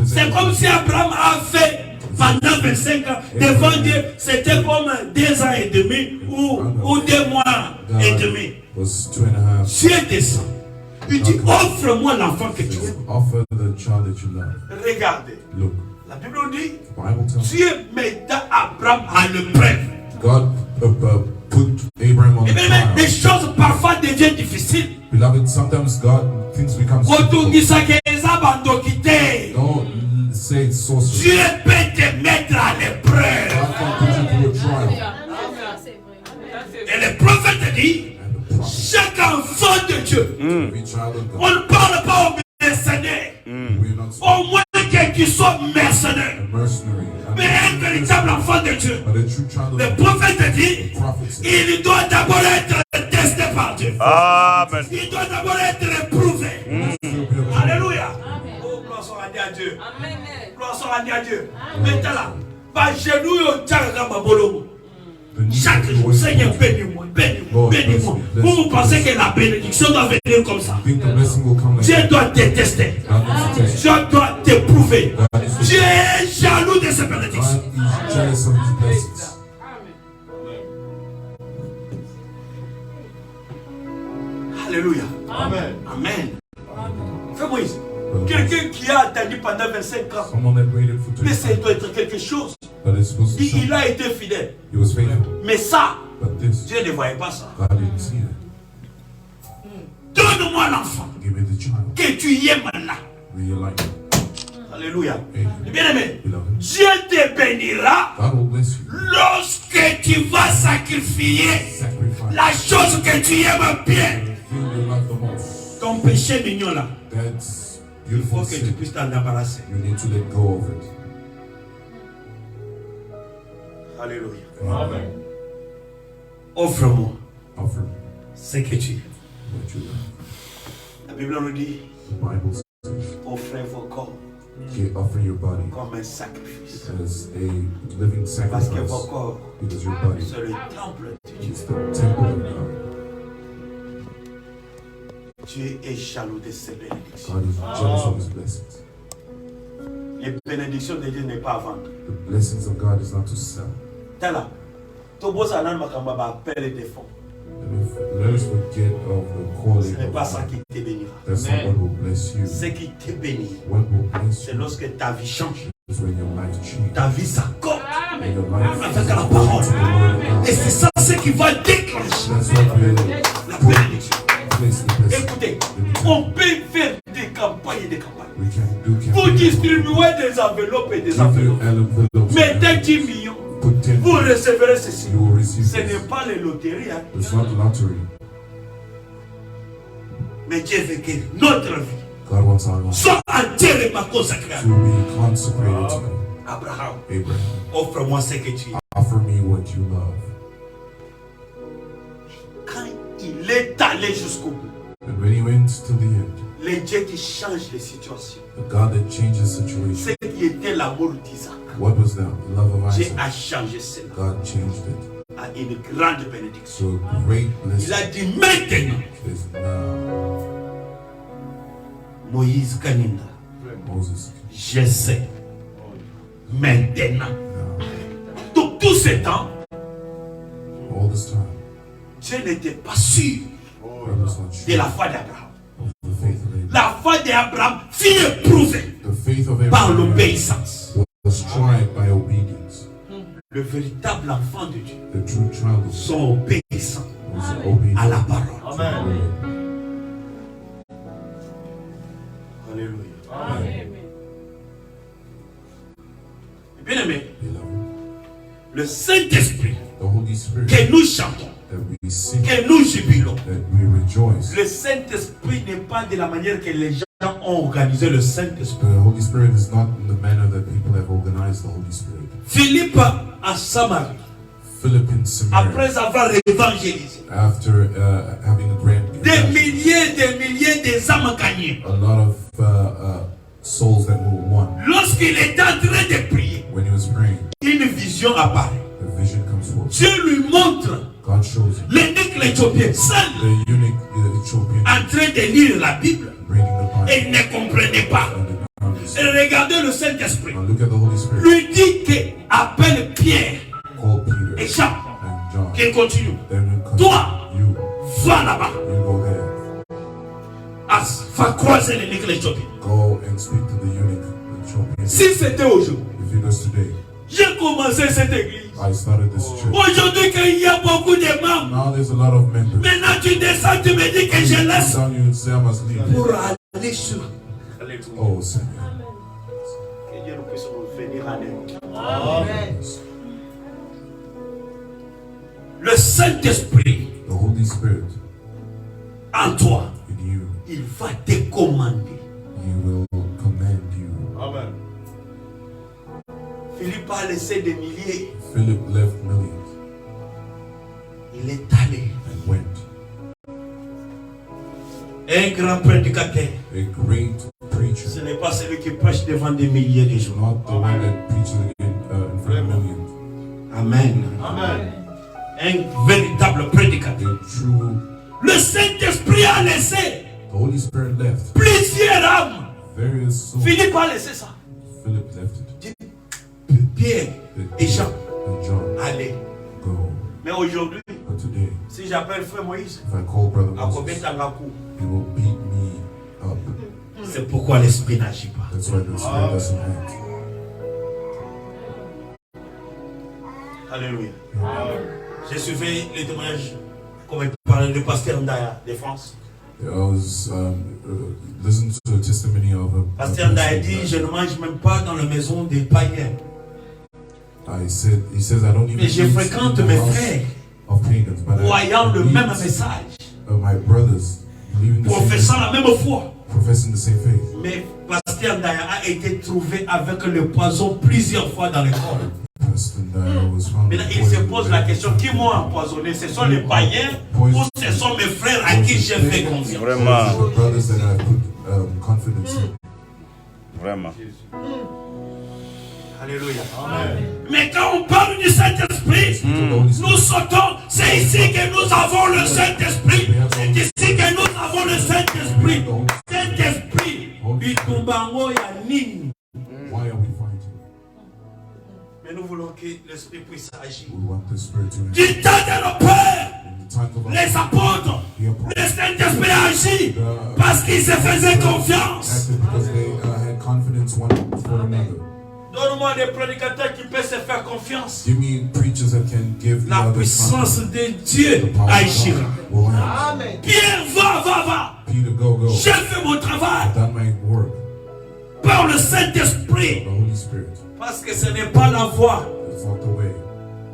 C'est comme si Abraham a fait pendant 25 ans, devant Dieu, c'était comme 2 ans et demi ou 2 mois et demi. Dieu descend. Il dit, offre-moi l'enfant que tu aimes. Regardez. La Bible dit, Dieu mettait Abraham à l'épreuve. Put Abraham on the trial. Les choses parfois deviennent difficiles. Beloved, sometimes things become difficult. Don't say it's so simple. Dieu peut te mettre à l'épreuve. God can put you through a trial. Et le prophète dit, chaque enfant de Dieu, on ne parle pas aux mercenaires. Au moins que tu sois mercenaire. Mais un véritable enfant de Dieu, le prophète dit, il doit d'abord être testé par Dieu. Amen. Il doit d'abord être éprouvé. Alléluia. Oh, gloire soit rendue à Dieu. Gloire soit rendue à Dieu. Maintenant, pas genou au tchanga mabolo. Chaque jour, Seigneur, bénis-moi, bénis-moi, bénis-moi. Vous pensez que la bénédiction doit venir comme ça? Dieu doit te tester. Dieu doit t'éprouver. Dieu est jaloux de ses bénédictions. Alléluia. Amen. Amen. Frère Moïse, quelqu'un qui a attendu pendant 25 ans, mais ça doit être quelque chose. Il a été fidèle. Mais ça, Dieu ne voyait pas ça. Donne-moi l'enfant que tu aimes là. Alléluia. Bien-aimé, Dieu te bénira lorsque tu vas sacrifier la chose que tu aimes bien. Ton péché mignon là, il faut que tu puisses t'en débarrasser. Alléluia. Amen. Offre-moi ce que tu es. La Bible nous dit, The Bible says, offrez vos corps offer your body comme un sacrifice. as a living Parce que sacrifice, vos corps, because your body c'est le temple de Dieu. is the temple of God. Dieu est jaloux de ses bénédictions. God is jealous of his blessings. Les bénédictions de Dieu n'est pas à vendre. The blessings of God is not to sell. T'as là. Tout beau ça, makamba va appeler des fonds. And if let us forget of the calling Ce n'est of pas ça God, qui te bénira. that's not what will bless you. Ce qui te bénit, What will bless c'est you lorsque ta vie change. is when your life changes. Ta vie s'accorde And your life avec is la according parole. to the word of God. Et c'est ça ce qui va déclencher That's what will la bénédiction. place the blessing. Écoutez, on peut faire des campagnes et des campagnes. We can do Vous campaigns. distribuez des enveloppes et des Give you enveloppes. envelopes. Mettez 10 millions. Put 10. Vous recevrez ceci. You will receive Ce this. n'est pas les loteries, hein. It's not lottery. Mais Dieu veut que notre vie God wants our life soit entièrement consacrée à to lui. be consecrated to him. Abraham, Abraham, offre-moi ce que tu es. offer me what you love. Quand il est allé jusqu'au bout, And when he went to the end, le Dieu qui change les situations, the God that changes situations, ce qui était l'amour d'Isaac, what was the love of Dieu Isaac? a changé cela God changed it à une grande bénédiction. to a great Il a blessing. dit maintenant, Is now Moïse Kaninda, Moses. je sais, maintenant. Now, Tout ce temps, all this time, Dieu n'était pas sûr God was not de sure la foi d'Abraham. of the faith of Abraham. La foi d'Abraham fut éprouvée The faith of par Abraham l'obéissance. was tried by obedience. Le véritable enfant de Dieu The true child of sont obéissants was obedient à la parole. to the word. Alléluia. Bien aimé, Beloved, le Saint-Esprit the Holy Spirit que nous chantons, that we sing, que nous jubilons, that we rejoice. le Saint-Esprit n'est pas de la manière que les gens ont organisé le Saint-Esprit. The Holy Spirit is not in the manner that people have organized the Holy Spirit. Philippe à Samarie, Philip in Samaria, après avoir évangélisé, after having a grand des milliers des âmes gagnées. a lot of souls that were won. Lorsqu'il est en train de prier, When he was praying, une vision apparaît. the vision comes forth. Dieu lui montre God shows him l'eunuque éthiopien seul the eunuch, the Ethiopian, en train de lire la Bible reading the et Bible. il ne comprenait pas. And did not Et understand. regardez le Saint-Esprit. Now look at the Holy Spirit. Lui dit que appelle Pierre Call Peter et Jean. and John. Qu'il continue. Then we come. Toi, You va là-bas. go there. Va croiser l'eunuque éthiopien. Go and speak to the eunuch, the Ethiopian. Si c'était aujourd'hui, If it was today, j'ai commencé cette église. I started this church. Aujourd'hui, qu'il y a beaucoup de membres. Now there's a lot of members. Maintenant, tu descends, tu me dis que je Come laisse down, you say I must leave. pour aller sur. Oh, Seigneur. Que Dieu nous puisse venir en aide. Le Saint-Esprit The Holy Spirit en toi, in you, il va te commander. He will command you. Philippe a laissé des milliers. Philip left millions Il est allé. and went. Un grand prédicateur. A great Ce preacher, n'est pas celui qui prêche devant des milliers de gens. not the one that preaches in front of millions. Amen. Un véritable prédicateur. A true. Le Saint-Esprit a laissé The Holy Spirit left. plusieurs âmes. Various souls. Philippe a laissé ça. Philip left it. Pierre et Jean, And John, allez. go. Mais aujourd'hui, But today, si j'appelle frère Moïse, if I call Brother à combien Moses, Tangaku, he will beat me up. c'est pourquoi l'esprit n'agit pas. That's why the Spirit doesn't act. Alléluia. J'ai suivi les témoignages, comme il parlait de pasteur Ndaya de France. I was listening to a testimony of a Pasteur Ndaya dit, je ne mange même pas dans la maison des païens. he says, I don't even Mais je eat fréquente in the mes house frères, of pagans, but croyant le I même eat, message, my brothers believing the same professant faith, la même foi. professing the same faith. Mais pasteur Ndaya a été trouvé avec le poison plusieurs fois dans le corps. Pastor Ndaya was found Maintenant, il se pose la question, qui m'ont empoisonné? Ce sont les païens ou ce sont mes frères à qui j'ai fait confiance. Vraiment. The brothers that I put confidence in. Vraiment. Alléluia. Amen. Mais quand on parle du Saint-Esprit, nous sautons. C'est ici que nous avons le Saint-Esprit. C'est ici que nous avons le Saint-Esprit. Saint-Esprit. Why are we fighting? Mais nous voulons que l'Esprit puisse agir. We want the Spirit to Du temps de nos pères, In the time of our les apôtres, le Saint-Esprit a agi parce qu'ils se faisaient confiance. acted because they had confidence one for another. Donne-moi des prédicateurs qui peuvent se faire confiance. Give me preachers that can give the La others puissance confidence. de Dieu agira. Will happen. Pierre, va. Peter, go. J'ai fait mon travail I've done my work. par le Saint-Esprit. The Holy Spirit. Parce que ce n'est pas la voix It's not the way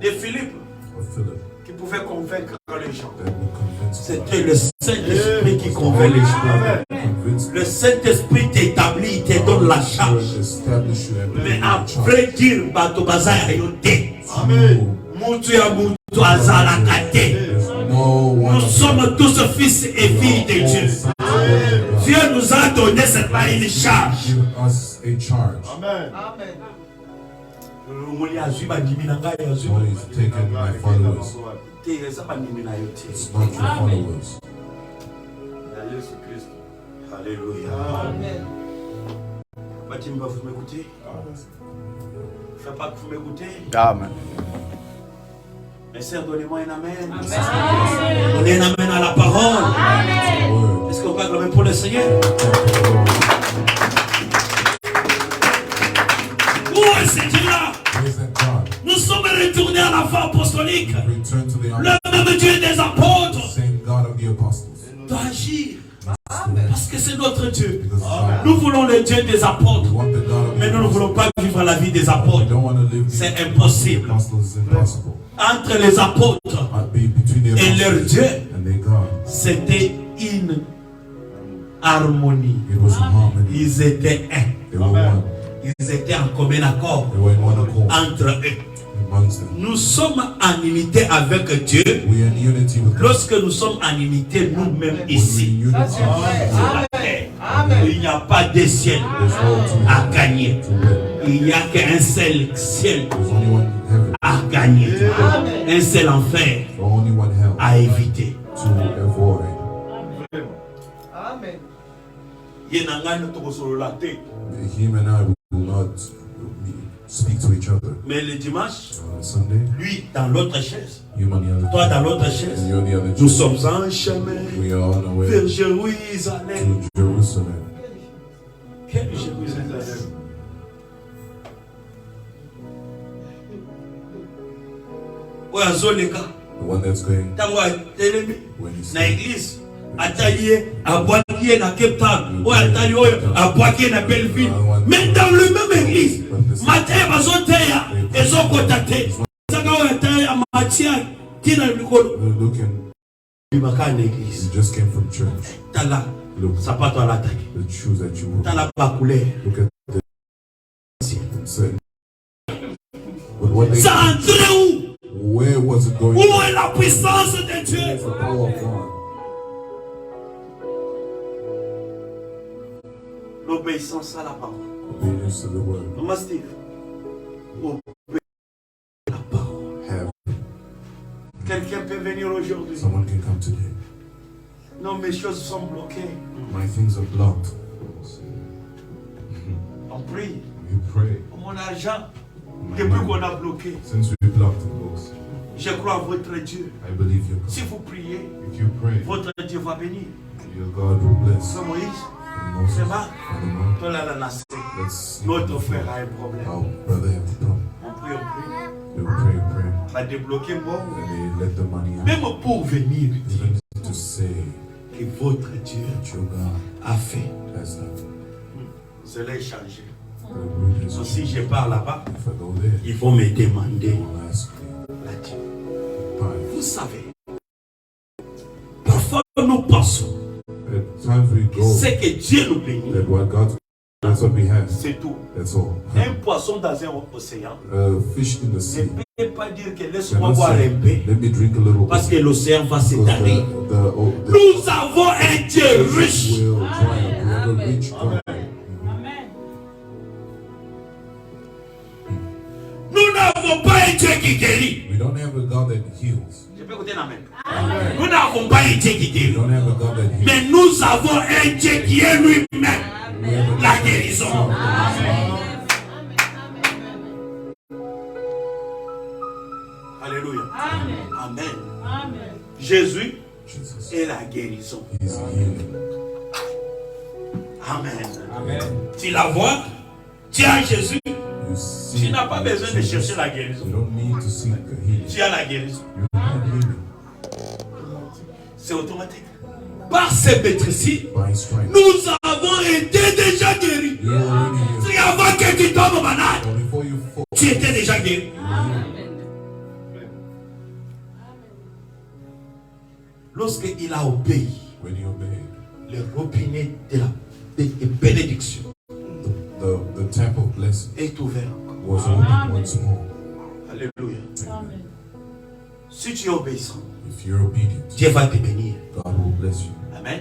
de Philippe of Philip qui pouvait convaincre les gens. that would convince C'était le Saint-Esprit qui convainc les gens. convince Le Saint-Esprit t'établit, il te donne la charge. establish you and put Mais you in à charge. vrai dire, bato bazaya yote. Amen. Mutu ya mutu azalaka te. There's no one Nous sommes tous fils et filles de Dieu. God. Dieu nous a donné cette une charge. Give us a charge. Muli azwi bandimi na ngai azwi. God is taking my followers. Te eza bandimi na yo te. It's not your followers. Alléluia. Batimba, vous m'écoutez? Fais pas que vous m'écoutez. Amen. Mais sœur, donnez-moi un amen. Donnez un amen à la parole. Word. Est-ce qu'on peut acclamer pour le Seigneur? Où est ce Dieu-là? Praise that God. Nous sommes retournés à la foi apostolique. Return to the Le même Dieu des apôtres same God of the apostles. doit agir. Parce que c'est notre Dieu. Because it's our Nous voulons le Dieu des We apôtres. want the God of Mais the nous ne apostles. voulons pas vivre la vie des We apôtres. don't want to live C'est the impossible. apostles. It's impossible. Entre les apôtres Between the et leur apostles Dieu, and their God, c'était une harmonie. it was a harmony. Ils étaient un. They were one. Ils étaient en commun accord They were in one accord entre eux. amongst them. Nous sommes en unité avec Dieu We are in unity with God. lorsque nous sommes en unité nous-mêmes When we're ici. in unity, Sur la terre. Il n'y a pas de ciel there's no à gagner. to win. Il n'y a qu'un seul ciel There's only one heaven, à gagner. Un seul enfer or only one hell à éviter. to avoid. Him and I will not speak to each other. Mais le dimanche, On Sunday, lui dans l'autre chaise, him on the other toi chair, dans l'autre and chaise. you on the other Nous chair. sommes en chemin We are on our way vers Jérusalem. to Jerusalem. Quel Jérusalem? Oya zoleka. The one that's going Tango atelemi when he's na église. Atalié abwakié na Cape Town. Oya atali oyo abwakié na Belleville. Mais dans le même église, matin bazoteya ezokota te. Saka oyo atali amatia tina likolo. looking. Bimaka na He église. just came from church. Tala Look, sapato alataki. the shoes that you wore. Tala ba couleur. Look at the certain. But what they, Ça entrait où? where was it going? Où est la puissance de Dieu? It's the power of God. L'obéissance à la parole. Obedience to the word. Maman Steve, obéissance à la parole. Have Quelqu'un peut venir aujourd'hui. someone can come today. Non, mes choses sont bloquées. My things are blocked. On prie You pray. pour mon argent. Depuis qu'on a bloqué, Since we blocked the books, je crois à votre Dieu. I believe you. Si vous priez, If you pray, votre Dieu va bénir. your God will bless. Frère Moïse, And Moses, c'est vrai. Father Moses, Toi là, la nation. let's see Notre frère a un problème. our brother have a problem. On prie. They will pray. Va débloquer moi. And they let the money out. Même pour venir dire Even to say que votre Dieu that your God a fait. has done. Cela est changé. The root is Donc, si je pars là-bas, if I go there, ils vont me they demander will ask me, la Dieu. why? Vous savez, parfois nous pensons At times we go c'est que Dieu nous bénit. that what God That's what we have. C'est tout. That's all. Un poisson dans un océan Fish in the ne sea. peut pas dire que laisse-moi Cannot boire say, un peu let me drink a little parce que bit. l'océan va Because s'étaler. the Nous avons un Dieu riche. will dry up. We have a rich God. Nous n'avons pas un Dieu qui guérit. We don't have a God that heals. Je peux écouter l'amen. Nous n'avons pas un Dieu qui We guérit. don't have a God that heals. Mais nous avons un Dieu qui est lui-même We have a la guérison. Alléluia. Amen. Jésus Jesus. est la guérison. He's healing. Amen. Tu la vois, tu as Jésus, You see, tu n'as pas besoin de chercher la you guérison. don't need to seek the healing. Tu as la guérison. You have healing. C'est automatique. Par ces maîtrises, By his stripes. nous avons été déjà guéris. You're already healed. C'est avant que tu tombes malade, But before you fall, tu étais déjà guéri. Lorsqu'il a obéi, when he obeyed, le robinet de la bénédiction the tap of blessing est ouvert. was opened once more. Alléluia. Si tu es obéissant, If you're obedient, Dieu va te bénir. God will bless you. Amen.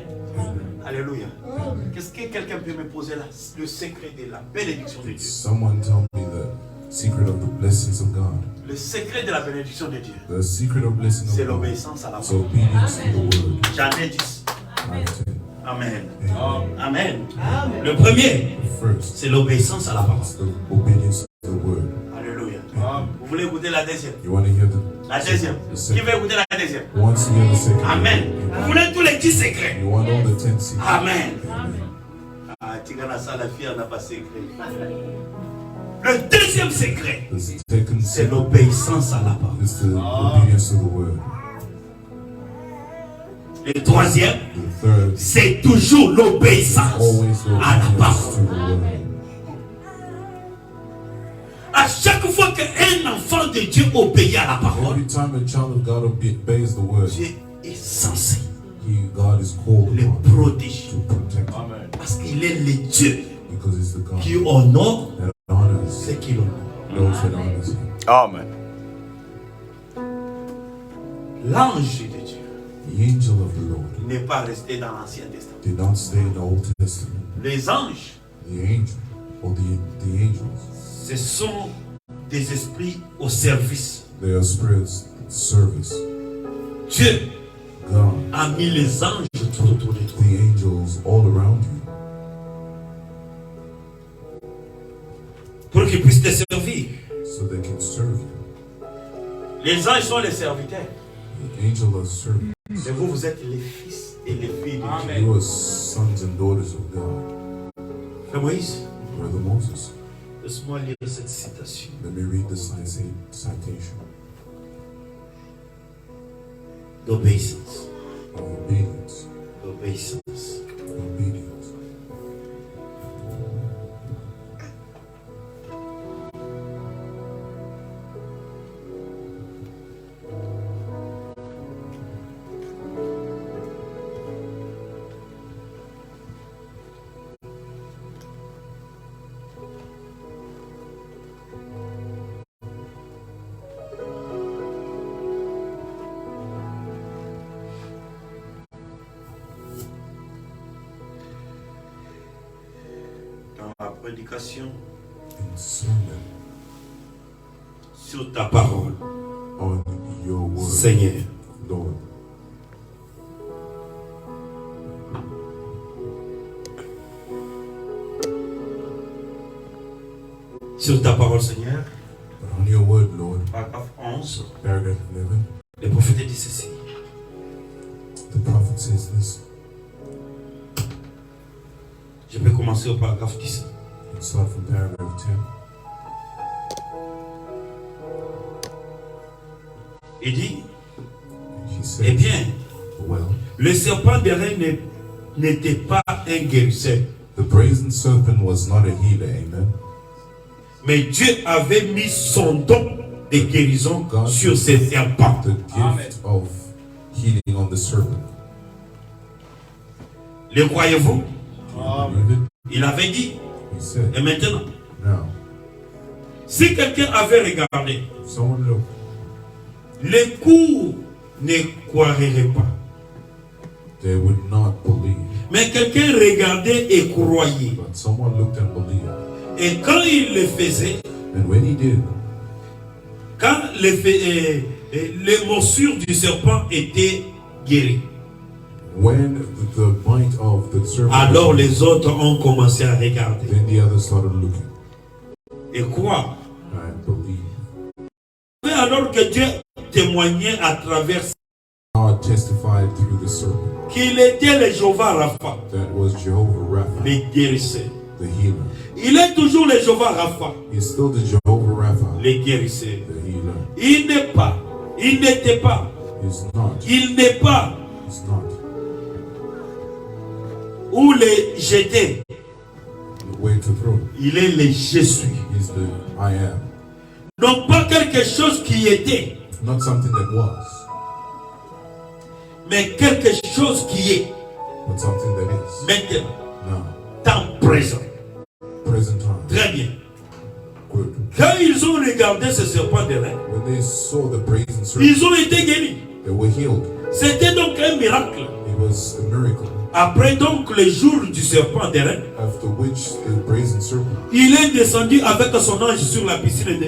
Alléluia. Qu'est-ce que quelqu'un peut me poser là? Le secret de la bénédiction de Dieu. Someone tell me the secret of the blessings of God. Le secret de la bénédiction de Dieu, The secret of blessing c'est of God l'obéissance à la is parole. obedience to the word. J'en ai 10. 9:10. Amen. Amen. Amen. Le premier, First, c'est l'obéissance à la parole. it's the obedience to the word. Alléluia. Vous voulez écouter la deuxième? You want to hear the La deuxième. Qui second? veut écouter la deuxième? Once you hear the second, Amen. Vous voulez tous les 10 secrets? you want all the 10 secrets. Amen. Ah, Tigana ça, la fille n'a pas secret. Le deuxième secret, The second c'est secret l'obéissance à la parole. is the obedience to the word. Le troisième, The third, c'est toujours l'obéissance always the à la obedience parole. to the word. À chaque fois qu'un enfant de Dieu obéit à la parole, Every time a child of God obeys the word, Dieu est censé God is called le upon protéger. to protect him Parce qu'il est le Dieu because he's the God qui honore that honors ce qu'il honore. those that honors him. Amen. L'ange de Dieu The angel of the Lord n'est pas resté dans l'Ancien Testament. did not stay in the Old Testament. Les anges, The angel, or the angels, ce sont des esprits au service. they are spirits service. Dieu God, a mis les anges tout autour de toi. the angels all around you, Pour qu'ils puissent te servir. so they can serve you. Les anges sont les serviteurs. The angel are servants. Mais vous, vous êtes les fils et les filles de Dieu. You are sons and daughters of God. Frère Moïse, Brother Moses, laisse-moi lire cette citation. let me read the citation. D'obéissance. Obedience. D'obéissance. Obedience. Dans la prédication In sermon sur ta parole, on your word, Seigneur, Lord. sur ta parole, Seigneur, But on your word, Lord, paragraphe 11, paragraph 11, le prophète dit ceci. the prophet says this. Je vais commencer au paragraphe 10. Let's start from paragraph 10. Il dit, He eh said, bien, well, le serpent d'airain n'était pas un guérisseur, the brazen serpent was not a healer, amen. mais Dieu avait mis son don de guérison sur ces serpents. The gift of healing on the serpent. Le croyez-vous? Do you believe it? Il avait dit, He He said, Et maintenant, now, si quelqu'un avait regardé, if someone looked, les cours ne croiraient pas. they would not believe. Mais quelqu'un regardait et croyait. But someone looked and believed. Et quand il le faisait, And when he did, quand les morsures du serpent étaient guéries, when the bite of the serpent, alors les autres ont commencé à regarder then the others started looking et croire. and believe. Mais alors que Dieu témoignait à travers God testified through the serpent qu'il était le Jéhovah Rapha, that was Jehovah Rapha, le guérisseur. the healer. Il est toujours le Jéhovah Rapha, He's still the Jehovah Rapha, le guérisseur. the healer. Il n'est pas, il n'était pas, He's not. il n'est pas, He's not. ou le jeter. The way to throw. Il est le je suis. He's the I am. Non pas quelque chose qui était, Not something that was, mais quelque chose qui est but something that is. maintenant, Now, temps présent. present time. Très bien. Good. Quand ils ont regardé ce serpent de rein, When they saw the brazen serpent, ils ont été guéris. they were healed. C'était donc un miracle. It was a miracle. Après donc le jour du serpent de rein, After which the brazen serpent, il est descendu avec son ange sur la piscine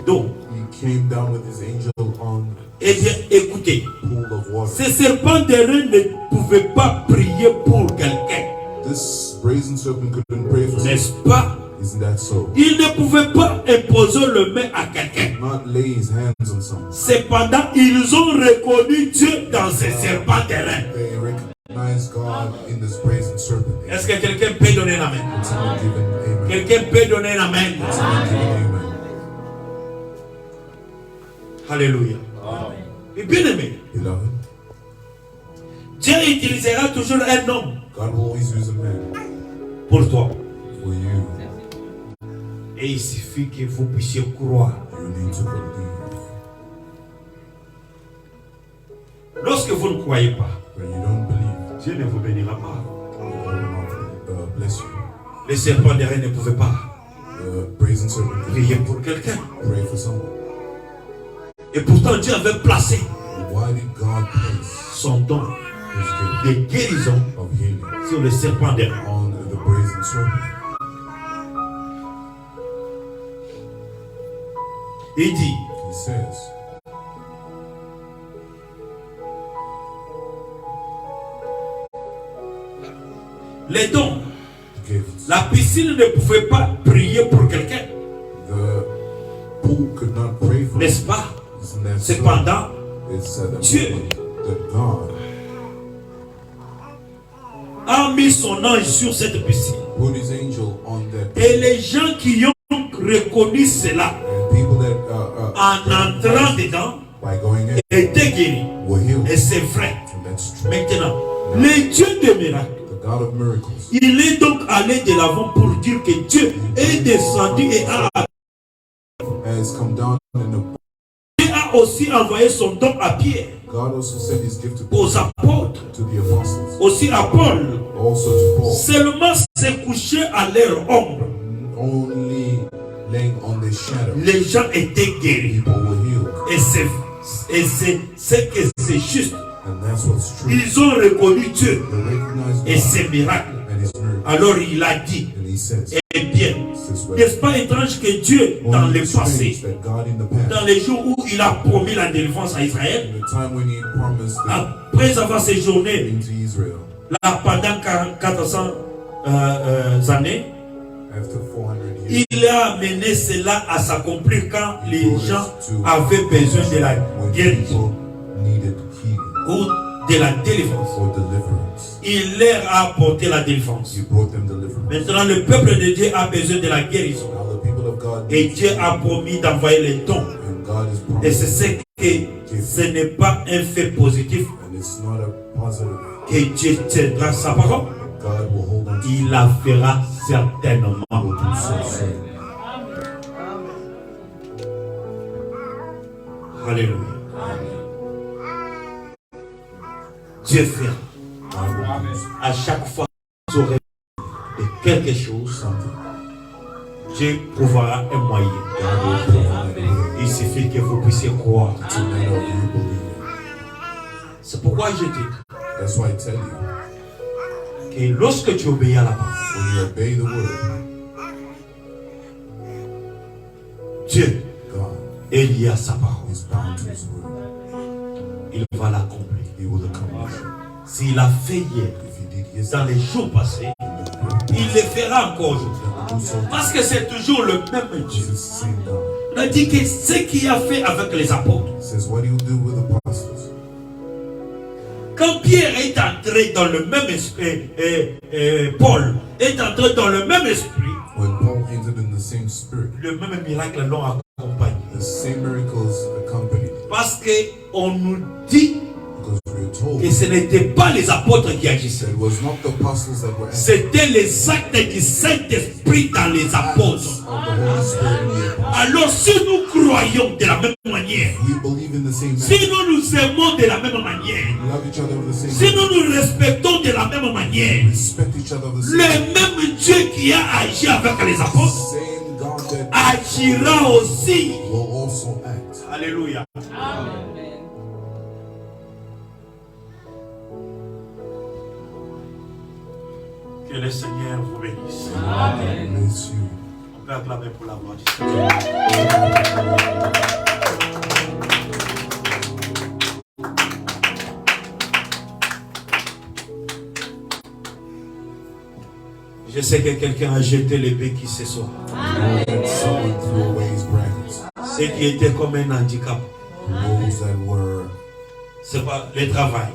d'eau. he came down with his angel on Eh bien, écoutez, pool of water. ce serpent de rein ne pouvait pas prier pour quelqu'un, This brazen serpent couldn't pray for n'est-ce someone. pas? Isn't that so? Il ne pouvait pas imposer le main à quelqu'un. Not lay his hands on someone. Cependant, ils ont reconnu Dieu dans ce serpent de rein. They recognized God in this brazen serpent. Est-ce que quelqu'un peut donner un amen? Can someone give an amen? Quelqu'un peut donner un amen? Can someone give an amen? Alléluia. Et bien aimé, Beloved, Dieu utilisera toujours un homme God will always use a man pour toi. for you. Et il suffit que vous puissiez croire. You need to believe. Lorsque vous ne croyez pas, When you don't believe, Dieu ne vous bénira pas. God will not bless you. Les serpents de rein ne pouvaient pas The brazen serpent prier could pour quelqu'un. pray for someone. Et pourtant, Dieu avait placé Why did God place son don his gift de guérison of healing sur le serpent de rein. on the brazen serpent? Il dit, He says, les dons, gifts. la piscine ne pouvait pas prier pour quelqu'un, The pool could not pray for n'est-ce him. pas? Isn't that so? Cependant, It's at the Dieu moment that God a mis son ange sur cette piscine. put his angel on that Et les gens qui ont reconnu cela and people that en entrant dedans by going in étaient guéris. were healed. Et c'est vrai. And that's true. Maintenant, le Dieu des miracles, The God of miracles il est donc allé de l'avant pour dire que Dieu est descendu et has come down in the a aussi envoyé son don à Pierre, God also sent his gift to aux apôtres, to the apostles, aussi à Paul. also to Paul. Seulement se coucher à leur ombre. Only laying on their shadow, Les gens étaient guéris. people were healed. Et c'est que c'est juste. And that's what's true. Ils ont reconnu Dieu They recognized et God ses miracles. and his miracles. Alors il a dit, And he says, eh bien, this way. n'est-ce pas étrange que Dieu, dans le passé, that God in the past, dans les jours où il a promis la délivrance à Israël, in the time when he promised après avoir séjourné into Israel, là pendant 400 années, after 400 years, il a amené cela à s'accomplir quand he les brought gens us to avaient besoin de la when guérison people needed healing ou de la délivrance. or deliverance. Il leur a apporté la délivrance. He brought them deliverance. Maintenant, le peuple de Dieu a besoin de la guérison. Now the people of God Et need Dieu a promis d'envoyer les dons. and God is Et c'est promising, ce que ce n'est pas un fait positif and it's not a positive. que Dieu tiendra sa parole. God will hold on to Il la fera certainement. will do so soon. Alléluia. Dieu fait God will do à chaque fois vous aurez de quelque chose, something. Dieu trouvera un moyen. Il suffit que vous puissiez croire. C'est pourquoi je dis que lorsque tu obéis à la parole, Dieu est lié à sa parole. Il va l'accomplir. S'il a fait hier, dans les jours passés, il le fera encore aujourd'hui. Parce que c'est toujours le même Dieu. On a dit que ce qu'il a fait avec les apôtres. Quand Pierre est entré dans le même esprit, Paul est entré dans le même esprit, le même miracle l'ont accompagné. Parce qu'on nous dit que ce n'était pas les apôtres qui agissaient. C'était les actes du Saint-Esprit dans les apôtres. Alors si nous croyons de la même manière, si nous aimons de la même manière, si nous nous respectons de la même manière, le même Dieu qui a agi avec les apôtres agira aussi. Alléluia. Amen. Que le Seigneur vous bénisse. Amen. On peut acclamer pour la gloire du Seigneur. Je sais que quelqu'un a jeté les béquilles ce soir. Ce qui était comme un handicap. C'est pas le travail.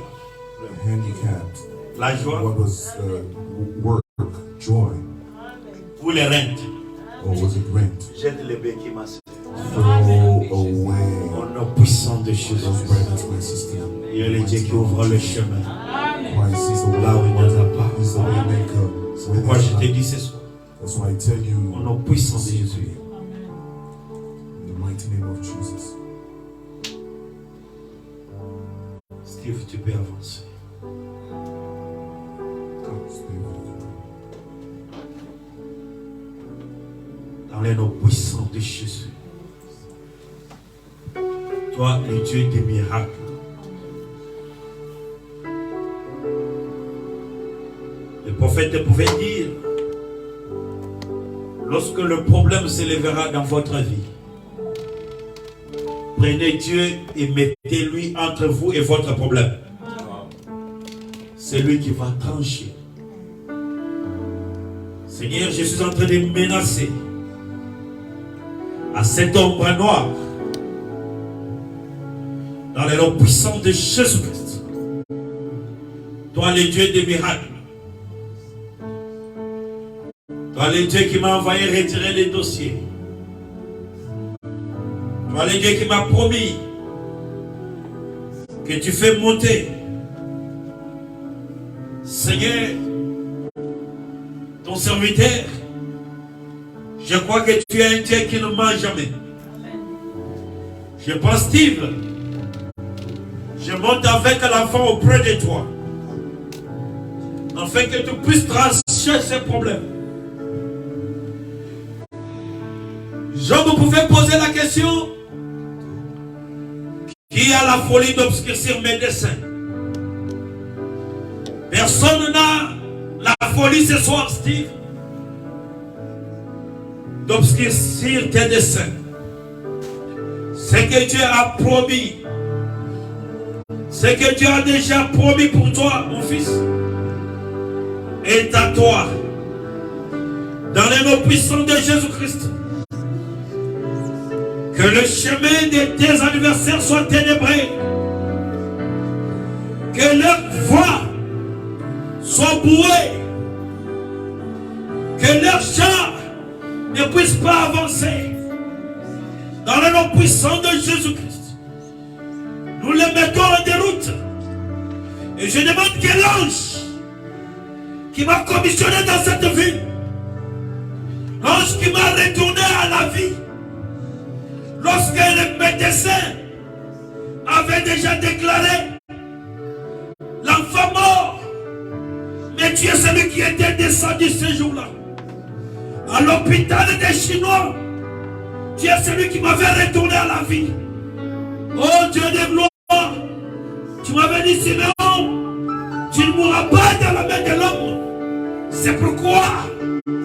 La joie. Ou les rentes. Jette les béquilles, ma soeur. Au nom puissant de Jésus. Il y a le Dieu qui ouvre le chemin. Là où il n'y en a pas. C'est pourquoi je te dis ce soir. Au nom puissant de Jésus. Steve, tu peux avancer. Dans les noms puissants de Jésus. Toi, le Dieu des miracles. Le prophète pouvait dire, lorsque le problème s'élèvera dans votre vie, prenez Dieu et mettez-lui entre vous et votre problème. C'est lui qui va trancher. Seigneur, je suis en train de menacer à cette ombre noire dans les noms puissants de Jésus-Christ. Toi, le Dieu des miracles. Toi, le Dieu qui m'a envoyé retirer les dossiers. Toi, le Dieu qui m'a promis que tu fais monter. Seigneur, ton serviteur, je crois que tu es un Dieu qui ne ment jamais. Je prends Steve. Je monte avec l'enfant auprès de toi. Afin que tu puisses trancher ces problèmes. Job pouvait poser la question. Qui a la folie d'obscurcir mes desseins? Personne n'a la folie ce soir, Steve, d'obscurcir tes desseins. Ce que Dieu a promis, ce que Dieu a déjà promis pour toi, mon fils, est à toi. Dans les noms puissants de Jésus-Christ. Que le chemin de tes adversaires soit ténébré. Que leur voix soit bouée. Que leurs chars ne puissent pas avancer. Dans le nom puissant de Jésus-Christ. Nous les mettons en déroute. Et je demande que l'ange qui m'a commissionné dans cette ville, l'ange qui m'a retourné à la vie, lorsque le médecin avait déjà déclaré l'enfant mort, mais tu es celui qui était descendu ce jour-là. À l'hôpital des Chinois, tu es celui qui m'avait retourné à la vie. Oh Dieu de gloire, tu m'avais dit, Siméon, tu ne mourras pas dans la main de l'homme. C'est pourquoi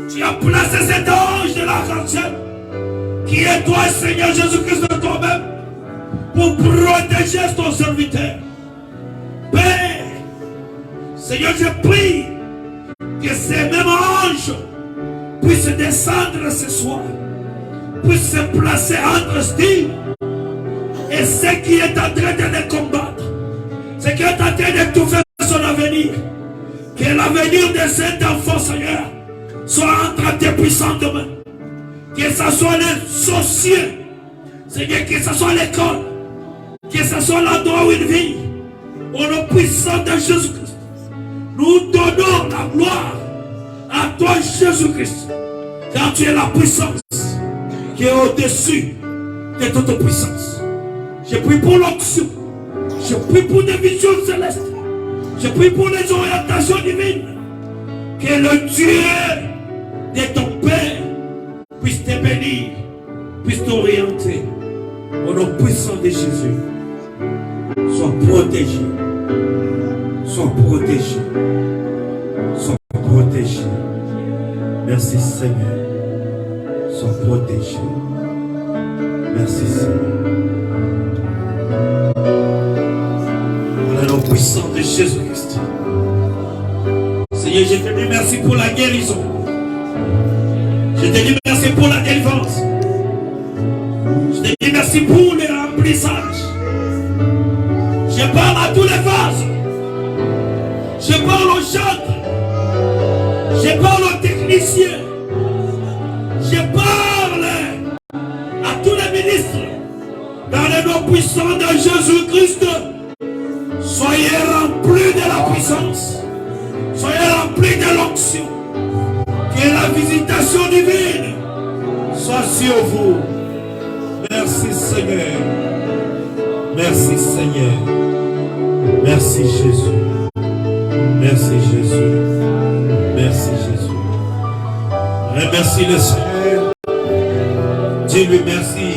tu as placé cet ange de l'arc-en-ciel, qui est toi, Seigneur Jésus-Christ de toi-même, pour protéger ton serviteur. Père, Seigneur, je prie que ces mêmes anges puissent descendre ce soir, puissent se placer entre Steve et ce qui est en train de les combattre, ce qui est en train d'étouffer son avenir. Que l'avenir de cet enfant, Seigneur, soit entre tes puissantes mains. Que ce soit les sorciers, Seigneur, que ce soit l'école, que ce soit l'endroit où il vit. Au nom puissant de Jésus-Christ, nous donnons la gloire à toi, Jésus-Christ, car tu es la puissance qui est au-dessus de toute puissance. Je prie pour l'onction, je prie pour des visions célestes, je prie pour les orientations divines. Que le Dieu de ton Père puisse te bénir, puisse t'orienter. Au nom puissant de Jésus, sois protégé, sois protégé, sois protégé. Merci Seigneur, sois protégé. Merci Seigneur. Au nom puissant de Jésus-Christ. Seigneur, je te dis merci pour la guérison. Je te dis merci pour la délivrance. Je te dis merci pour le remplissage. Je parle à tous les vases. Je parle aux chantres. Je parle aux techniciens. Je parle à tous les ministres. Dans le nom puissant de Jésus-Christ, soyez remplis de la puissance. Soyez remplis de l'onction. Que la visitation divine soit sur vous. Merci Seigneur. Merci Seigneur. Merci Jésus. Merci Jésus. Merci Jésus. Remercie le Seigneur. Dis-lui merci